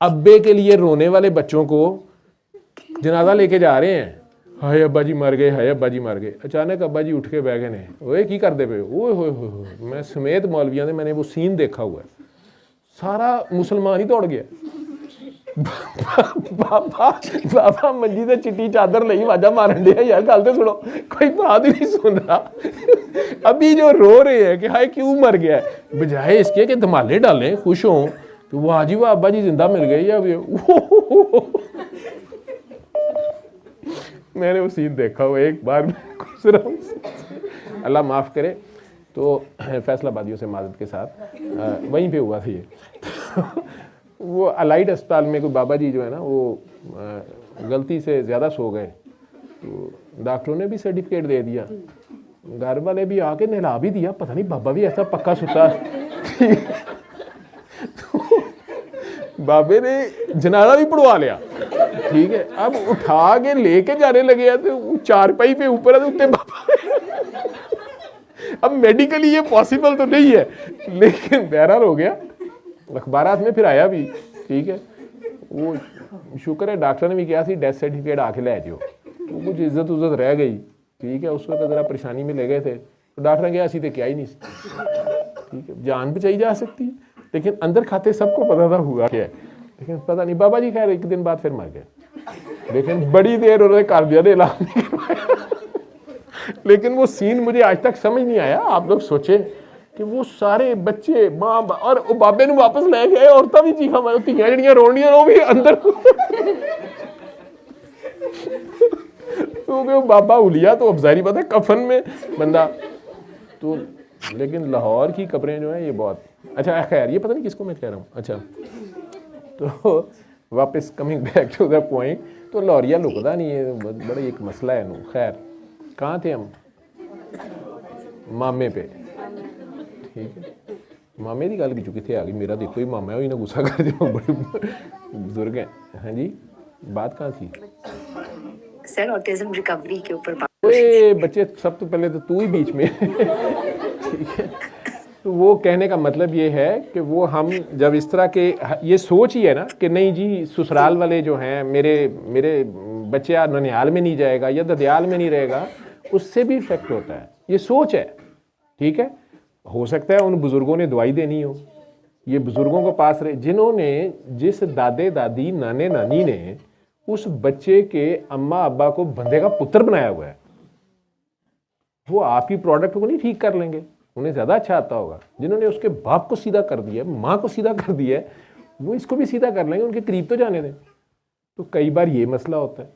अब्बे के लिए रोने वाले बच्चों को जनाजा लेके जा रहे हैं, हाय अब्बा जी मर गए, हाय अब्बा जी मर गए। अचानक अब्बा जी उठ के बह गए ने, ओए की करते पे, ओए होए होए, मैं समेत मौलवियां ने मैंने वो सीन देखा हुआ है। सारा मुसलमान ही दौड़ गया। बाबा मंजी से चिट्टी चादर नहीं वाजा मारन दिया, यार गल तो सुनो, कोई बात ही नहीं सुन रहा। अभी जो रो रहे हैं कि हाय क्यों मर गया, बजाय इसके कि धमाले डालें खुश हों, तो वाह जी वाह अब्बा जी जिंदा मिल गए। या मैंने वो सीन देखा हुआ एक बार, अल्लाह माफ़ करे। तो फैसलाबादियों से माजरत के साथ वहीं पे हुआ था ये। वो अलाइट अस्पताल में कोई बाबा जी जो है ना, वो गलती से ज़्यादा सो गए, तो डॉक्टरों ने भी सर्टिफिकेट दे दिया, घर वाले भी आके नहला भी दिया, पता नहीं बाबा भी ऐसा पक्का सुता। तो बाबे ने जनाजा भी पढ़वा लिया, ठीक है। अब उठा के लेके जाने लगे, तो चारपाई पे ऊपर है, उत्ते बाबा। अब मेडिकली ये पॉसिबल तो नहीं है, लेकिन बहरहाल हो गया। अखबारात में फिर आया भी, ठीक है। वो शुक्र है डॉक्टर ने भी कहा सी डेथ सर्टिफिकेट आके ले जाओ, वो कुछ इज्जत उज्जत रह गई, ठीक है। उस वक्त ज़रा परेशानी में ले गए थे, तो डॉक्टर ने कहा असी तो क्या ही नहीं, ठीक है। जान बचाई जा सकती है, लेकिन अंदर खाते सबको पता था हुआ क्या है, लेकिन पता नहीं। बाबा जी खैर एक दिन बाद फिर मर गए, लेकिन बड़ी देर उन्होंने कर दिया ऐलान नहीं करवाया। लेकिन वो सीन मुझे आज तक समझ नहीं आया। आप लोग सोचे कि वो सारे बच्चे माँ और वो बाबे ने वापस ले गए, औरतां भी चीखा मार, धीयां जड़ियां रोनियां, वो भी अंदर क्योंकि वो बाबा उलिया तो अब ज़ाहिर बात है कफन में बंदा तो, लेकिन लाहौर की कब्रें जो हैं ये बहुत अच्छा। खैर ये पता नहीं किसको मैं कह रहा हूँ। अच्छा तो वापस coming back to the point, तो लाहौरिया लुकदा नहीं है, बड़ा एक मसला है नू। खैर कहाँ थे हम? मामे पे, ठीक है। मामे की गल की कितने आ गई? मेरा देखो ही मामा है, ना गुस्सा कर जाओ, बड़े बुजुर्ग हैं। हाँ जी, बात कहाँ थी? सर ऑटिज्म रिकवरी के ऊपर ओए बच्चे, सब तो पहले तो तू ही बीच में ठीक है। तो वो कहने का मतलब ये है कि वो हम जब इस तरह के ये सोच ही है ना कि नहीं जी ससुराल वाले जो हैं मेरे मेरे बच्चा ननिहाल में नहीं जाएगा या ददियाल में नहीं रहेगा, उससे भी इफेक्ट होता है। ये सोच है, ठीक है। हो सकता है उन बुज़ुर्गों ने दवाई देनी हो, ये बुज़ुर्गों के पास रहे जिन्होंने, जिस दादे दादी नाने नानी ने उस बच्चे के अम्मा अब्बा को बंदे का पुत्र बनाया हुआ है, वो आपकी प्रोडक्ट को नहीं ठीक कर लेंगे, उन्हें ज़्यादा अच्छा आता होगा। जिन्होंने उसके बाप को सीधा कर दिया, माँ को सीधा कर दिया है, वो इसको भी सीधा कर लेंगे, उनके करीब तो जाने दें। तो कई बार ये मसला होता है,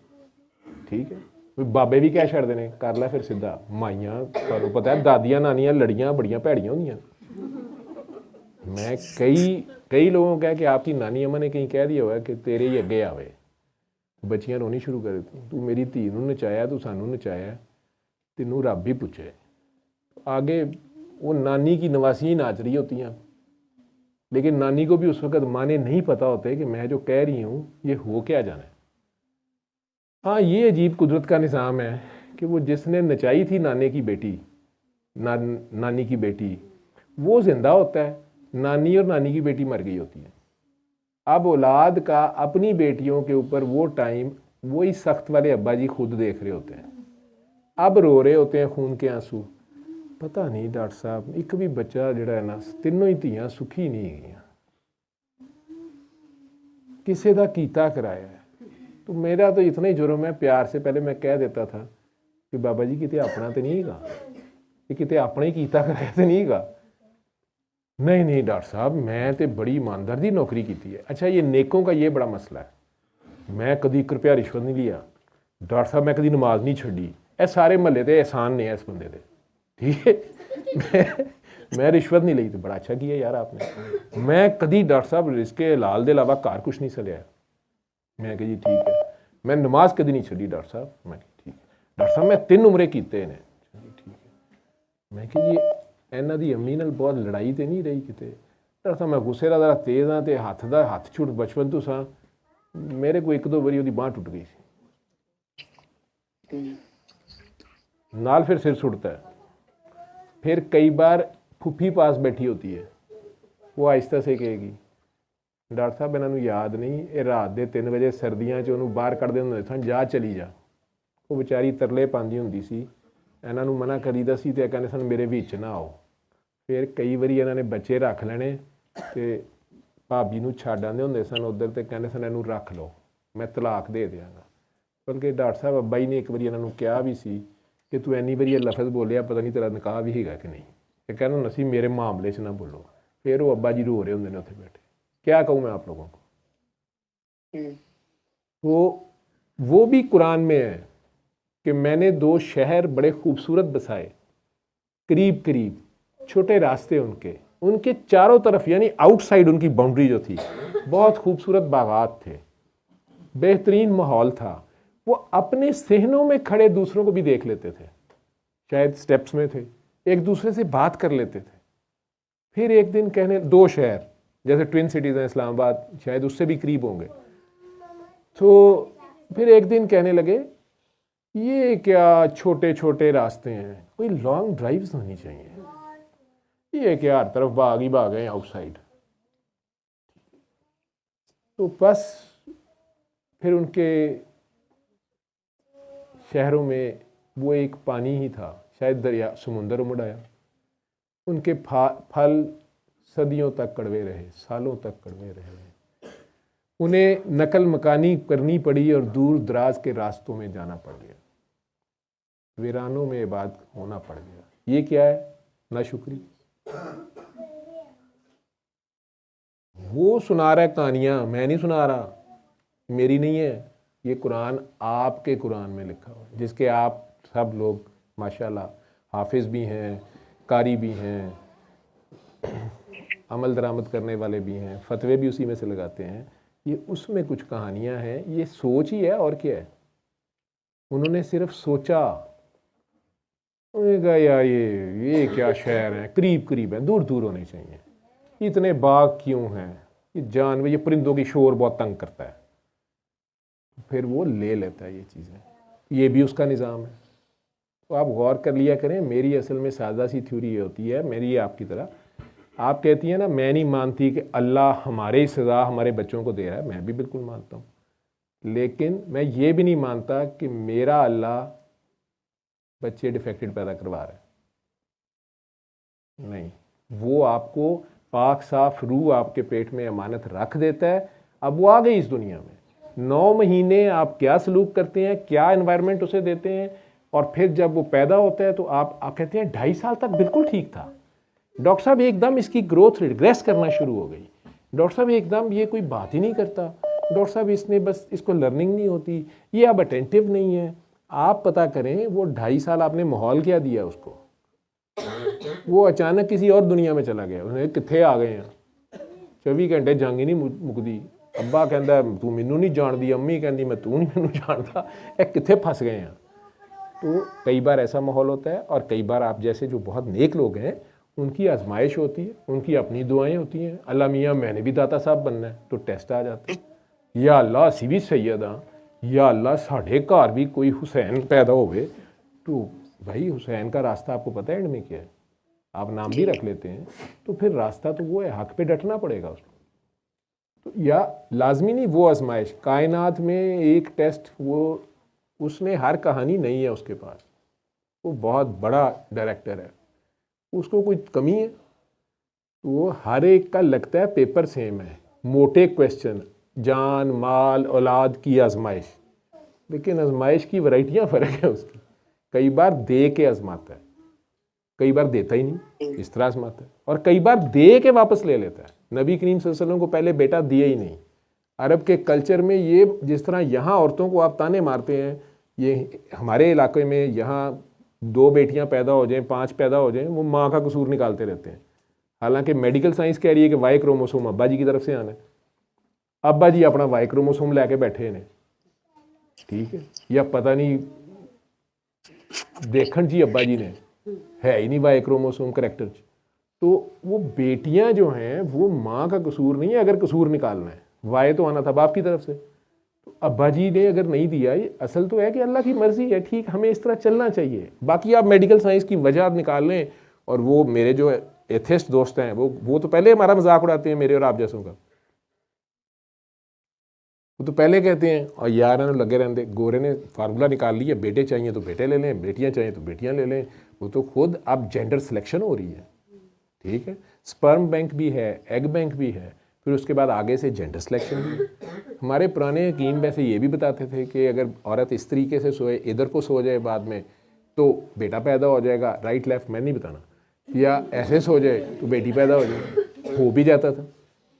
ठीक है। बाबे भी क्या छड़ देने, कर ला फिर सीधा। माइयां तुहानू पता है दादियां नानियां लड़ियां बड़ियां भैड़ियां होंदियां। मैं कई लोगों का कि आपकी नानी अम्मा ने कहीं कह दिया हुआ है कि तेरे ही अगे आवे, बच्चियां रोनी शुरू कर देती, तू मेरी धी नूं नचाया, तू सानू नचाया, तेनू रब ही पूछे। आगे वो नानी की नवासियां नाच रही होती हैं, लेकिन नानी को भी उस वक्त माने नहीं पता होते कि मैं जो कह रही हूँ ये हो क्या जाना है। हाँ, ये अजीब कुदरत का निज़ाम है कि वो जिसने नचाई थी नाने की बेटी, नानी की बेटी, वो जिंदा होता है, नानी और नानी की बेटी मर गई होती है। अब औलाद का अपनी बेटियों के ऊपर वो टाइम वही सख्त वाले अब्बा जी खुद देख रहे होते हैं, अब रो रहे होते हैं खून के आंसू। पता नहीं डॉक्टर साहब, एक भी बच्चा जड़ा है ना, तीनों ही धियां सुखी नहीं गई, किसी का कीता कराया है। तो मेरा तो इतना ही जुर्म है, प्यार से पहले मैं कह देता था कि बाबा जी कितने अपना तो नहीं गा, ये कितने अपना ही कीता कराया तो नहीं गा। नहीं नहीं डॉक्टर साहब, मैं तो बड़ी ईमानदार दी नौकरी की है। अच्छा, ये नेकों का ये बड़ा मसला है। मैं कभी 1 रुपया रिश्वत नहीं लिया डॉक्टर साहब, मैं कभी नमाज नहीं छड़ी, ये सारे महल्ले के एहसान ने इस बंदे दे, ठीक है। मैं रिश्वत नहीं ली, तो बड़ा अच्छा किया यार आपने। मैं कभी डॉक्टर साहब इसके लाल के अलावा घर कुछ नहीं सलिया। मैं कही जी ठीक है। मैं नमाज कभी नहीं छड़ी डॉक्टर साहब। मैं ठीक है डॉक्टर साहब, मैं 3 उमरे कीते ने। ठीक है। मैं कि जी इन्हों की अम्मी नाल बहुत लड़ाई तो नहीं रही किते? डॉक्टर साहब मैं गुस्से का जरा तेज़ हाँ, तो हथ छुट बचपन तो सा, मेरे को 1-2 बारी वो बांह टुट गई सी, नाल फिर सिर सुटता है। फिर कई बार फुफी पास बैठी होती है, वो आहिस्ता से कहेगी डॉक्टर साहब इन्हों याद नहीं, ये रात के 3 बजे सर्दियों च उन्होंने बाहर कढ़ते होंगे सन, जा चली जा। वो बेचारी तरले पाँदी होंदी सी, इन्हों मना करीदा सी ते कहते सन मेरे विच ना आओ। फिर कई बारी इन्होंने बच्चे रख लेने तो भाभी नूं छड्ड आंदे होंदे सन उधर, तो कहते सन इनू रख लो, मैं तलाक दे देंगा। बल्कि डॉक्टर साहब अब्बा जी ने एक बारी इन्हों कहा भी सी कि तू इन्नी बारी लफज बोलिया, पता नहीं तेरा निकाह भी है कि नहीं। तो कहना होंदा सी मेरे मामले च ना बोलो। फिर वो अब्बा जी रो रहे होंगे ने उत्थे बैठे। क्या कहूँ मैं आप लोगों को, वो भी कुरान में है कि मैंने 2 शहर बड़े खूबसूरत बसाए, करीब करीब, छोटे रास्ते उनके चारों तरफ, यानी आउटसाइड उनकी बाउंड्री जो थी, बहुत खूबसूरत बागात थे, बेहतरीन माहौल था। वो अपने सहनों में खड़े दूसरों को भी देख लेते थे, शायद स्टेप्स में थे, एक दूसरे से बात कर लेते थे। फिर एक दिन कहने, 2 शहर जैसे ट्विन सिटीज़ हैं, इस्लामाबाद शायद उससे भी करीब होंगे, तो फिर एक दिन कहने लगे ये क्या छोटे छोटे रास्ते हैं, कोई लॉन्ग ड्राइव्स होनी चाहिए, ये क्या हर तरफ बाग ही बाग हैं आउटसाइड। तो बस फिर उनके शहरों में वो एक पानी ही था, शायद दरिया समुंदर उमड़ आया। उनके फल सदियों तक कड़वे रहे, सालों तक कड़वे रहे। उन्हें नकल मकानी करनी पड़ी और दूर दराज के रास्तों में जाना पड़ गया, वीरानों में इबादत होना पड़ गया। ये क्या है? नाशुक्री। वो सुना रहा है कहानियां, मैं नहीं सुना रहा, मेरी नहीं है, ये कुरान आपके कुरान में लिखा हुआ है, जिसके आप सब लोग माशाल्लाह हाफिज़ भी हैं, कारी भी हैं, अमल दरामद करने वाले भी हैं, फतवे भी उसी में से लगाते हैं। ये उसमें कुछ कहानियाँ हैं, ये सोच ही है और क्या है। उन्होंने सिर्फ सोचा, उन्होंने कहा यार ये क्या शहर हैं, करीब करीब हैं, दूर दूर होने चाहिए, इतने बाग क्यों हैं, ये जानवर, ये परिंदों की शोर बहुत तंग करता है। फिर वो ले लेता है ये चीज़ें, ये भी उसका निज़ाम है। तो आप गौर कर लिया करें, मेरी असल में सादा सी थ्योरी ये होती है, मेरी आपकी तरह। आप कहती हैं ना मैं नहीं मानती कि अल्लाह हमारे सज़ा हमारे बच्चों को दे रहा है, मैं भी बिल्कुल मानता हूँ, लेकिन मैं ये भी नहीं मानता कि मेरा अल्लाह बच्चे डिफेक्टेड पैदा करवा रहा है। नहीं, वो आपको पाक साफ रूह आपके पेट में अमानत रख देता है। अब वो आ गई इस दुनिया में, 9 महीने आप क्या सलूक करते हैं, क्या एनवायरनमेंट उसे देते हैं, और फिर जब वो पैदा होता है तो आप कहते हैं 2.5 साल तक बिल्कुल ठीक था, डॉक्टर साहब एकदम इसकी ग्रोथ रिग्रेस करना शुरू हो गई, डॉक्टर साहब एकदम ये कोई बात ही नहीं करता, डॉक्टर साहब इसने बस इसको लर्निंग नहीं होती, ये अब अटेंटिव नहीं है। आप पता करें वो 2.5 साल आपने माहौल क्या दिया उसको, वो अचानक किसी और दुनिया में चला गया, उन्हें कितने आ गए हैं, 24 घंटे जंग ही नहीं मुकदी, अब्बा कहता तू मैनू नहीं जानती, अम्मी कहती मैं तू नहीं मैनू जानता, ये कितने फंस गए हैं। तो कई बार ऐसा माहौल होता है, और कई बार आप जैसे जो बहुत नेक लोग हैं उनकी आजमाइश होती है, उनकी अपनी दुआएं होती हैं, अल्लाह मियाँ मैंने भी दाता साहब बनना है, तो टेस्ट आ जाते हैं, या अल्लाह असी भी सैयद हाँ, या अल्लाह साढ़े घर भी कोई हुसैन पैदा होवे। तो भाई हुसैन का रास्ता आपको पता है एंड में क्या है, आप नाम भी रख लेते हैं, तो फिर रास्ता तो वो है, हक पे डटना पड़ेगा उसको। तो या लाजमी नहीं वो आजमाइश, कायनात में एक टेस्ट, वो उसने हर कहानी नहीं है उसके पास, वो बहुत बड़ा डायरेक्टर है, उसको कोई कमी है, तो वो हर एक का लगता है पेपर सेम है, मोटे क्वेश्चन, जान माल औलाद की आजमाइश, लेकिन आजमाइश की वैरायटियाँ फ़र्क है उसकी। कई बार दे के आजमाता है, कई बार देता ही नहीं, इस तरह आजमाता है, और कई बार दे के वापस ले लेता है। नबी करीम सल्लल्लाहु अलैहि वसल्लम को पहले बेटा दिया ही नहीं। अरब के कल्चर में ये, जिस तरह यहाँ औरतों को आप ताने मारते हैं, ये हमारे इलाके में यहाँ 2 बेटियाँ पैदा हो जाएं, 5 पैदा हो जाएं, वो माँ का कसूर निकालते रहते हैं। हालांकि मेडिकल साइंस कह रही है कि वाई क्रोमोसोम अब्बा जी की तरफ से आना है, अब्बा जी अपना वाई क्रोमोसोम लैके बैठे हैं, ठीक है, या पता नहीं देखन जी अब्बा जी ने है ही नहीं वाई क्रोमोसोम करेक्टर। तो वो बेटियां जो हैं वो माँ का कसूर नहीं है, अगर कसूर निकालना है, वाई तो आना था बाप की तरफ से, तो अब्बा जी ने अगर नहीं दिया, ये असल तो है कि अल्लाह की मर्जी है, ठीक, हमें इस तरह चलना चाहिए। बाकी आप मेडिकल साइंस की वजह निकाल लें, और वो मेरे जो एथिस्ट दोस्त हैं वो तो पहले हमारा मजाक उड़ाते हैं मेरे और आप जैसों का, वो तो पहले कहते हैं और यार लगे रहते, गोरे ने फार्मूला निकाल लिया, बेटे चाहिए तो बेटे ले लें, बेटियां चाहिए तो बेटियां ले लें, वो तो खुद अब जेंडर सिलेक्शन हो रही है, ठीक है, स्पर्म बैंक भी है, एग बैंक भी है, फिर उसके बाद आगे से जेंडर सिलेक्शन भी है। हमारे पुराने हकीम वैसे ये भी बताते थे कि अगर औरत इस तरीके से सोए, इधर को सो जाए बाद में, तो बेटा पैदा हो जाएगा, राइट लेफ्ट मैं नहीं बताना, या ऐसे सो जाए तो बेटी पैदा हो जाए, हो भी जाता था।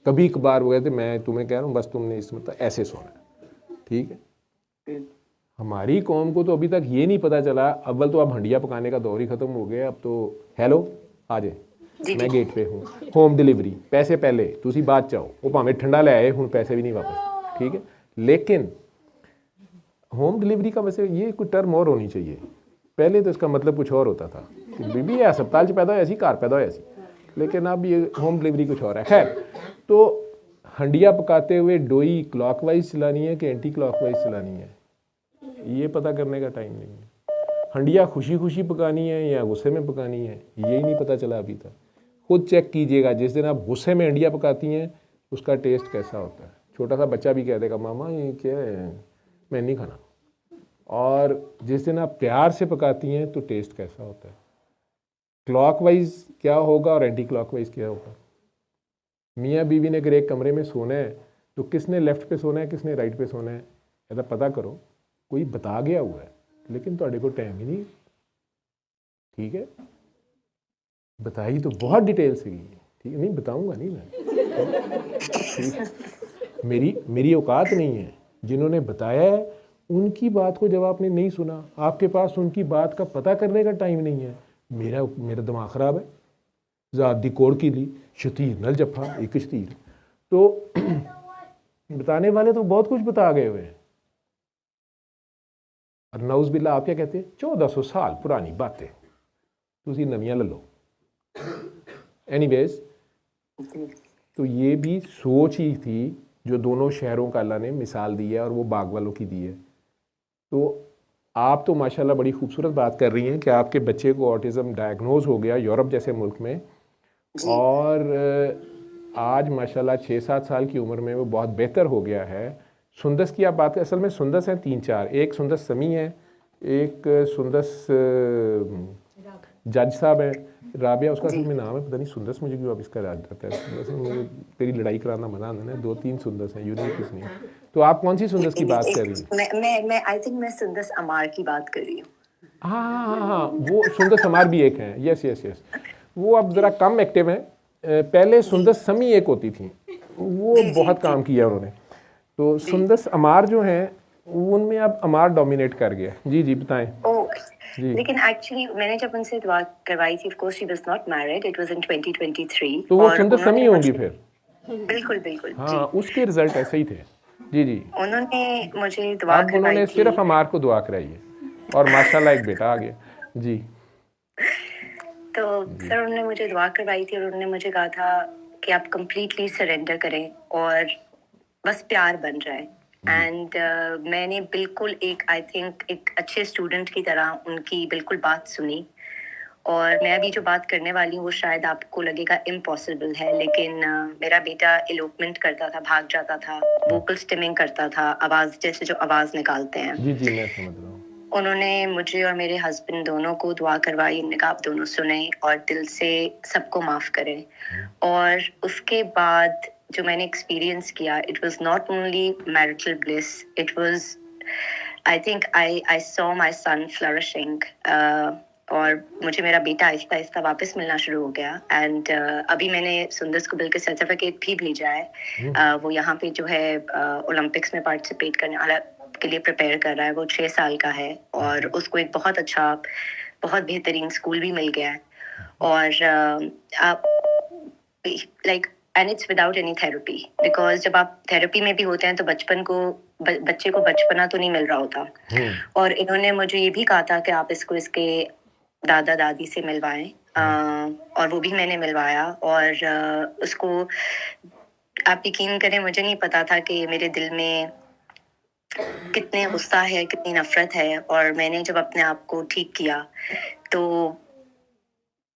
कभी कभार वो कहते मैं तुम्हें कह रहा हूँ बस तुमने इस मतलब ऐसे सोना है, ठीक है। हमारी कौम को तो अभी तक ये नहीं पता चला, अव्वल तो अब हंडिया पकाने का दौर ही खत्म हो गया, अब तो हेलो आ जाए, मैं गेट पे हूँ, होम डिलीवरी, पैसे पहले तुसी बात चाहो, वो भावें ठंडा ले आए हूँ पैसे भी नहीं वापस, ठीक है। लेकिन होम डिलीवरी का वैसे ये कोई टर्म और होनी चाहिए, पहले तो इसका मतलब कुछ और होता था कि बीबी अस्पताल च पैदा होया सी, घर पैदा होया सी, लेकिन अब ये होम डिलीवरी कुछ और है। खैर, तो हंडिया पकाते हुए डोई क्लॉकवाइज चलानी है कि एंटी क्लॉकवाइज चलानी है, ये पता करने का टाइम नहीं है। हंडिया खुशी खुशी पकानी है या गुस्से में पकानी है, यही नहीं पता चला अभी तक। खुद चेक कीजिएगा, जिस दिन आप गुस्से में हंडिया पकाती हैं उसका टेस्ट कैसा होता है। छोटा सा बच्चा भी कह देगा मामा ये क्या है, मैं नहीं खाना। और जिस दिन आप प्यार से पकाती हैं तो टेस्ट कैसा होता है। क्लॉकवाइज क्या होगा और एंटी क्लॉकवाइज क्या होगा। मियाँ बीवी ने अगर एक कमरे में सोना है तो किसने लेफ्ट पे सोना है, किसने राइट पे सोना है, ऐसा पता करो। कोई बता गया हुआ है, लेकिन ਤੁਹਾਡੇ को टाइम ही नहीं, ठीक है। बताई तो बहुत डिटेल से गई है, ठीक है, नहीं बताऊंगा नहीं मैं, मेरी औकात नहीं है। जिन्होंने बताया है उनकी बात को जब आपने नहीं सुना, आपके पास उनकी बात का पता करने का टाइम नहीं है, मेरा दिमाग ख़राब है। ज़ात दी कोड़ की ली शतीर नल जफा एक शतीर। तो बताने वाले तो बहुत कुछ बता गए हुए हैं। और नौज़ बिल्ला आप क्या कहते हैं, 1400 साल पुरानी बातें तुसी नवियां ले लो। एनीवेज, तो ये भी सोच ही थी जो दोनों शहरों का अल्लाह ने मिसाल दी है और वो बाग वालों की दी है। तो आप तो माशाल्लाह बड़ी खूबसूरत बात कर रही हैं कि आपके बच्चे को ऑटिज़म डायग्नोज हो गया यूरोप जैसे मुल्क में, और आज माशाल्लाह 6-7 साल की उम्र में वो बहुत बेहतर हो गया है। सुंदस की आप बात करें, असल में सुंदस हैं 3-4, एक सुंदस समी है, एक सुंदस जज साहब है, राबिया उसका असल में नाम है, पता नहीं सुंदस मुझे क्यों अब इसका याद आता है। वैसे मुझे तेरी लड़ाई कराना मना है, 2-3 सुंदस हैं, यूनिक किस नहीं। तो आप कौन सी सुंदस की बात कर रही हैं? मैं आई थिंक मैं सुंदस अमार की बात कर रही हूँ। हाँ, वो सुंदस अमार भी एक हैं। यस यस यस, वो अब ज़रा कम एक्टिव हैं। पहले सुंदस समी एक होती थी, वो बहुत काम किया उन्होंने। तो सुंदस अमार जो हैं उनमें अब अमार डोमिनेट कर गया। जी जी बताएं। लेकिन एक्चुअली मैंने जब उनसे दुआ करवाई थी, of course she was not married, it was in 2023। तो वो सुंदस समी होंगी फिर। बिल्कुल बिल्कुल। हाँ, उसके रिजल्ट ऐसे ही थे। जी जी, उन्होंने मुझे दुआ करवाई, उन्होंने सिर्फ अमार को दुआ कराई है और माशाल्लाह एक बेटा आ गया। जी, तो सर उन्होंने मुझे दुआ करवाई थी और उन्होंने मुझे कहा था कि आप कंप्लीटली सरेंडर करें और बस प्यार बन जाए। एंड मैंने बिल्कुल आई थिंक एक अच्छे स्टूडेंट की तरह उनकी बिल्कुल बात सुनी। और मैं अभी जो बात करने वाली हूँ वो शायद आपको लगेगा इम्पॉसिबल है, लेकिन मेरा बेटा एलोपमेंट करता था, भाग जाता था, वोकल स्टिमिंग करता था, आवाज़ जैसे जो आवाज़ निकालते हैं। जी जी मैं समझ रहा हूँ। उन्होंने मुझे और मेरे हस्बैंड दोनों को दुआ करवाई, उन्होंने कहा आप दोनों सुने और दिल से सबको माफ़ करें। और उसके बाद जो मैंने एक्सपीरियंस किया, it was not only marital bliss, it was I think I saw my son flourishing. और मुझे मेरा बेटा आहिस्ता आहिस्ता वापस मिलना शुरू हो गया। एंड अभी मैंने सुंदस को बल्कि सर्टिफिकेट भी भेजा है। वो यहाँ पे जो है ओलंपिक्स में पार्टिसिपेट करने वाला के लिए प्रिपेयर कर रहा है। वो 6 साल का है और उसको एक बहुत अच्छा, बहुत बेहतरीन स्कूल भी मिल गया है। और like and it's without any therapy, because जब आप थेरेपी में भी होते हैं तो बच्चे को बचपना तो नहीं मिल रहा होता। और इन्होंने मुझे ये भी कहा था कि आप इसको इसके दादा दादी से मिलवाएं। और वो भी मैंने मिलवाया। और उसको आप यकीन करें, मुझे नहीं पता था कि मेरे दिल में कितने गुस्सा है, कितनी नफरत है। और मैंने जब अपने आप को ठीक किया तो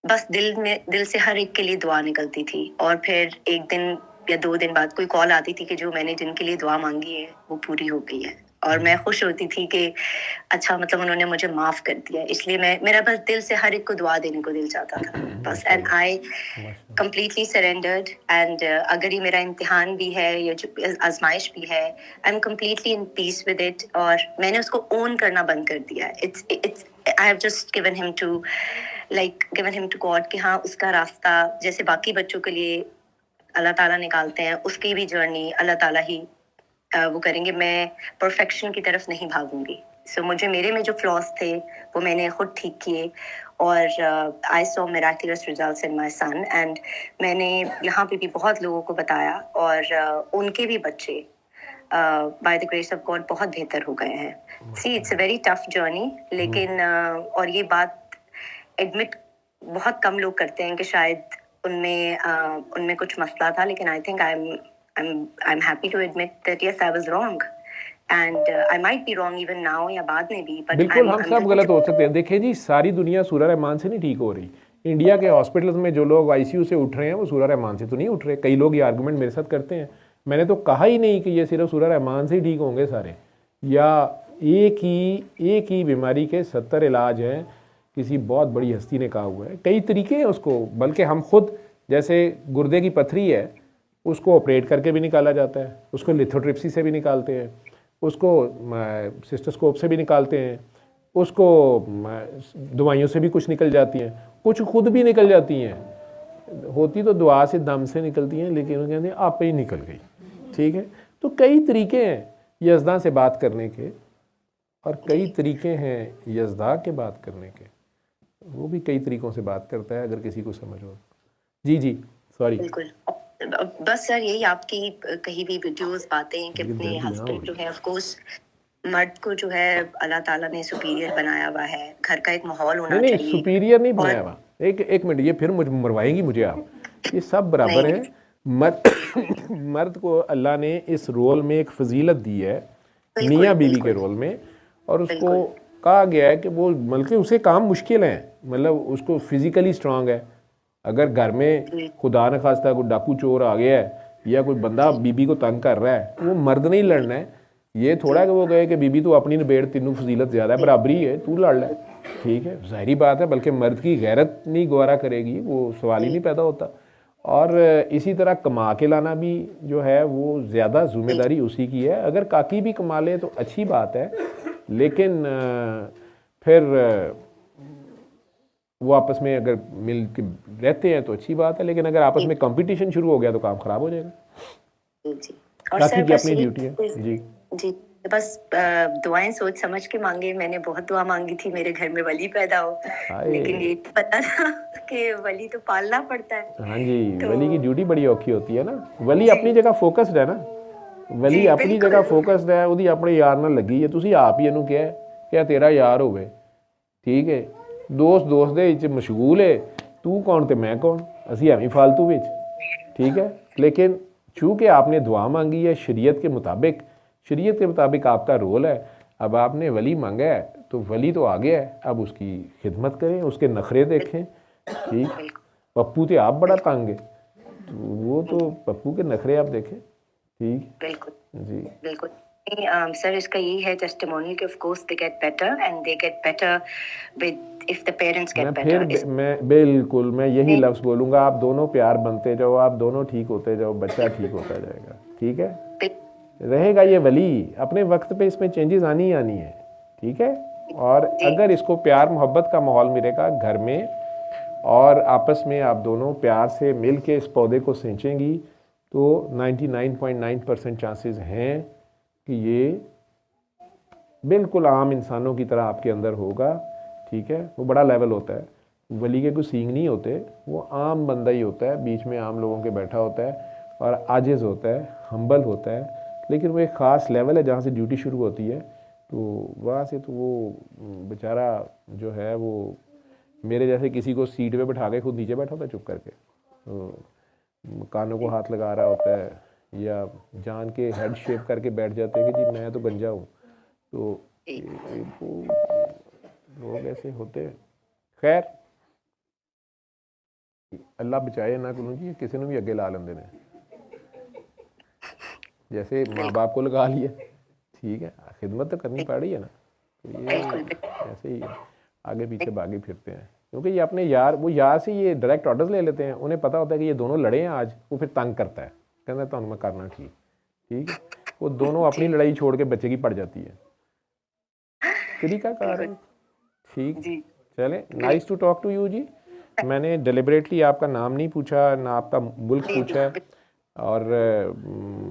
बस दिल से हर एक के लिए दुआ निकलती थी। और फिर 1 दिन या 2 दिन बाद कोई कॉल आती थी कि जो मैंने जिनके लिए दुआ मांगी है वो पूरी हो गई है। और मैं खुश होती थी कि अच्छा, मतलब उन्होंने मुझे माफ कर दिया। इसलिए मेरा बस दिल से हर एक को दुआ देने को दिल चाहता था बस। And I completely surrendered. And अगर ये मेरा इम्तिहान भी है या जो आजमाइश भी है, I am completely in peace with it. और मैंने उसको ओन करना बंद कर दिया। It's I have just given him to God कि हाँ, उसका रास्ता जैसे बाकी बच्चों के लिए अल्लाह ताला निकालते हैं, उसकी भी जर्नी अल्लाह ताला ही वो करेंगे। मैं परफेक्शन की तरफ नहीं भागूंगी। सो मुझे मेरे में जो फ्लॉज थे वो मैंने खुद ठीक किए। और I saw miraculous results in my son. And मैंने यहाँ पे भी बहुत लोगों को बताया और उनके भी बच्चे by the grace of God बहुत बेहतर हो गए हैं। See, it's a very tough journey, लेकिन और ये बात एडमिट बहुत कम लोग करते हैं कि शायद उनमें कुछ मसला था। लेकिन I think I'm happy to admit that yes, I was wrong, and I might be wrong even now या बाद में भी। but बिल्कुल हम सब गलत हो सकते हैं। देखिए जी, सारी दुनिया सूरह रहमान से नहीं ठीक हो रही। इंडिया के हॉस्पिटल्स में जो लोग आईसीयू से उठ रहे हैं वो सूरह रहमान से तो नहीं उठ रहे। कई लोग ये आर्गूमेंट मेरे साथ करते हैं। मैंने तो कहा ही नहीं कि ये सिर्फ सूरह रहमान से ही ठीक होंगे सारे, या एक ही बीमारी के 70 इलाज हैं, किसी बहुत बड़ी हस्ती ने कहा हुआ है। कई तरीके हैं उसको, बल्कि हम खुद, जैसे गुर्दे की पथरी है, उसको ऑपरेट करके भी निकाला जाता है, उसको लिथोट्रिप्सी से भी निकालते हैं, उसको सिस्टोस्कोप से भी निकालते हैं, उसको दवाइयों से भी कुछ निकल जाती हैं, कुछ खुद भी निकल जाती हैं। होती तो दुआ से दम से निकलती हैं, लेकिन वो कहते हैं आप ही निकल गई। ठीक है, तो कई तरीके हैं। यज़दा से बात करने के, और कई तरीके हैं यज़दा के बात करने के, वो भी कई तरीक़ों से बात करता है अगर किसी को समझ हो। जी जी सॉरी। बिल्कुल। बस सर यही आपकी कहीं भी वीडियोस बातें कि अपने हस्बैंड जो है ऑफ कोर्स मर्द को जो है अल्लाह ताला ने सुपीरियर बनाया हुआ है, घर का एक माहौल होना नहीं चाहिए। सुपीरियर नहीं बनाया हुआ। एक मिनट, ये फिर मुझे मरवाएंगी मुझे आप। ये सब बराबर नहीं, है। मर्द मर्द को अल्लाह ने इस रोल में एक फजीलत दी है, बिल्कुल मियाँ बीवी के बिल्कुल रोल में, और उसको बिल्कुल कहा गया है कि वो बल्कि उसे काम मुश्किल है, मतलब उसको फिजिकली स्ट्रांग है। अगर घर में जी खुदा न खास्ता कोई डाकू चोर आ गया है या कोई बंदा बीबी को तंग कर रहा है, तो वो मर्द नहीं लड़ना है। ये थोड़ा कि वो कहे कि बीबी तू अपनी निबेड़, तीनों फजीलत ज़्यादा है, बराबरी है, तू लड़ ले। ठीक है, ज़ाहिरी बात है, बल्कि मर्द की गैरत नहीं गवारा करेगी, वो सवाल ही नहीं पैदा होता। और इसी तरह कमा के लाना भी जो है वो ज़्यादा जिम्मेदारी उसी की है। अगर काकी भी कमा ले तो अच्छी बात है, लेकिन फिर वो आपस में अगर मिल के रहते हैं तो अच्छी बात है, लेकिन अगर आपस में कंपटीशन शुरू हो गया तो काम ख़राब हो जाएगा। जी। और काकी सर की बस अपनी यही ड्यूटी है। जी जी बस दुआएं सोच समझ के मांगे। मैंने बहुत दुआ मांगी थी मेरे घर में वली पैदा हो, लेकिन हाय। ये पता था कि वली तो पालना पड़ता है। हाँ जी, तो वली की ड्यूटी बड़ी औखी होती है ना। वली जी अपनी जगह फोकस्ड है ना, वली जी अपनी बिल्कुल जगह फोकस्ड है, ਉਹਦੀ ਆਪਣੇ ਯਾਰ ਨਾਲ ਲੱਗੀ ਹੈ। ਤੁਸੀਂ ਆਪ ਹੀ ਇਹਨੂੰ ਕਿਹਾ ਕਿ ਤੇਰਾ ਯਾਰ ਹੋਵੇ, ਠੀਕ ਹੈ, ਦੋਸਤ ਦੇ ਵਿੱਚ ਮਸ਼ਗੂਲ ਹੈ, ਤੂੰ ਕੌਣ ਤੇ ਮੈਂ ਕੌਣ, ਅਸੀਂ ਐਵੇਂ फालतू ਵਿੱਚ। ठीक है, लेकिन चूँकि आपने दुआ मांगी है शरीयत के मुताबिक आपका रोल है, अब आपने वली मांगा है तो वली तो आ गया है, अब उसकी खिदमत करें, उसके नखरे देखें। ठीक, पप्पू तो आप बड़ा तंग है, तो वो तो पप्पू के नखरे आप देखें। ठीक बिल्कुल जी बिल्कुल। सर इसका यही है टेस्टिमोनियल कि of course they get better and they get better with if the parents get better. मैं बिल्कुल मैं यही लफ्ज़ बोलूँगा, आप दोनों प्यार बनते जाओ, आप दोनों ठीक होते जाओ, बच्चा ठीक होता जाएगा। ठीक है, रहेगा ये वली, अपने वक्त पे इसमें चेंजेस आनी ही आनी है। ठीक है, और अगर इसको प्यार मोहब्बत का माहौल मिलेगा घर में, और आपस में आप दोनों प्यार से मिल के इस पौधे को सींचेंगी, तो 99.9% चांसेस हैं कि ये बिल्कुल आम इंसानों की तरह आपके अंदर होगा। ठीक है, वो बड़ा लेवल होता है, वली के कोई सींग नहीं होते, वो आम बंदा ही होता है, बीच में आम लोगों के बैठा होता है, और आजिज़ होता है, हम्बल होता है। लेकिन वो एक ख़ास लेवल है जहाँ से ड्यूटी शुरू होती है, तो वहाँ से तो वो बेचारा जो है वो मेरे जैसे किसी को सीट पे बैठा के खुद नीचे बैठा होता है चुप करके, तो कानों को हाथ लगा रहा होता है, या जान के हेड शेप करके बैठ जाते हैं कि जी मैं तो गंजा हूँ। तो लोग ऐसे होते हैं। खैर अल्लाह बचाए ना करूँ जी, किसी ने भी अगे ला लेंदे ने, जैसे माँ बाप को लगा लिया। ठीक है, खिदमत तो करनी पड़ रही है ना, तो ये ऐसे ही आगे पीछे भागे फिरते हैं, क्योंकि ये अपने यार, वो यार से ये डायरेक्ट ऑर्डर्स ले लेते हैं। उन्हें पता होता है कि ये दोनों लड़े हैं आज, वो फिर तंग करता है, कहता है तो मैं करना ठीक। ठीक है, वो दोनों अपनी लड़ाई छोड़ के बच्चे की पड़ जाती है, तरीका कार है। ठीक, चले, nice to talk to you जी। मैंने डिलिबरेटली आपका नाम नहीं पूछा ना आपका मुल्क पूछा है, और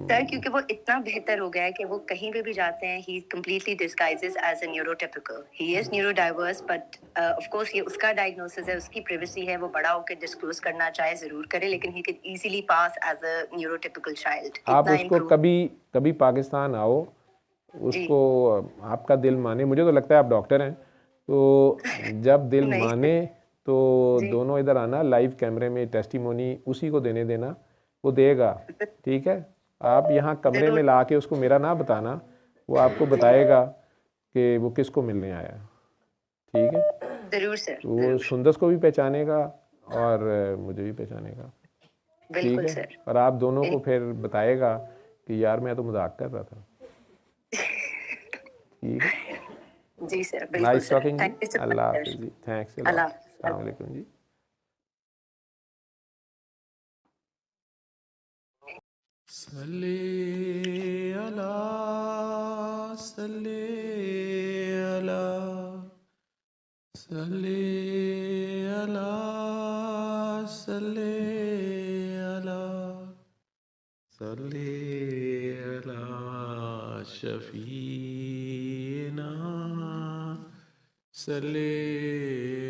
सर क्योंकि वो इतना बेहतर हो गया है कि वो कहीं पे भी जाते हैं, he completely disguises as a neurotypical. He is neurodiverse, but of course ये उसका डायग्नोसिस है, उसकी प्राइवेसी है, वो बड़ा होकर डिस्क्लोज करना चाहे जरूर करे, लेकिन he can easily pass as a neurotypical child. आप उसको कभी पाकिस्तान आओ, उसको आपका दिल माने, मुझे तो लगता है आप डॉक्टर हैं, तो जब दिल माने तो दोनों इधर आना, लाइव कैमरे में टेस्टिमोनी उसी को देना, वो देगा। ठीक है, आप यहाँ कमरे में ला के उसको मेरा ना बताना, वो आपको बताएगा कि वो किसको मिलने आया। ठीक है, जरूर सर, तो वो सुंदस को भी पहचानेगा और मुझे भी पहचानेगा। ठीक है, और आप दोनों को फिर बताएगा कि यार मैं तो मजाक कर रहा था। ठीक है जी सर, बिल्कुल। नाइस टॉकिंग जी, अल्लाह हाफिज़ जी, थैंक्स, अस्सलाम वालेकुम जी। सल्ले अला सल्ले अला सल्ले अला सल्ले अला सल्ले अला शफीना सल्ले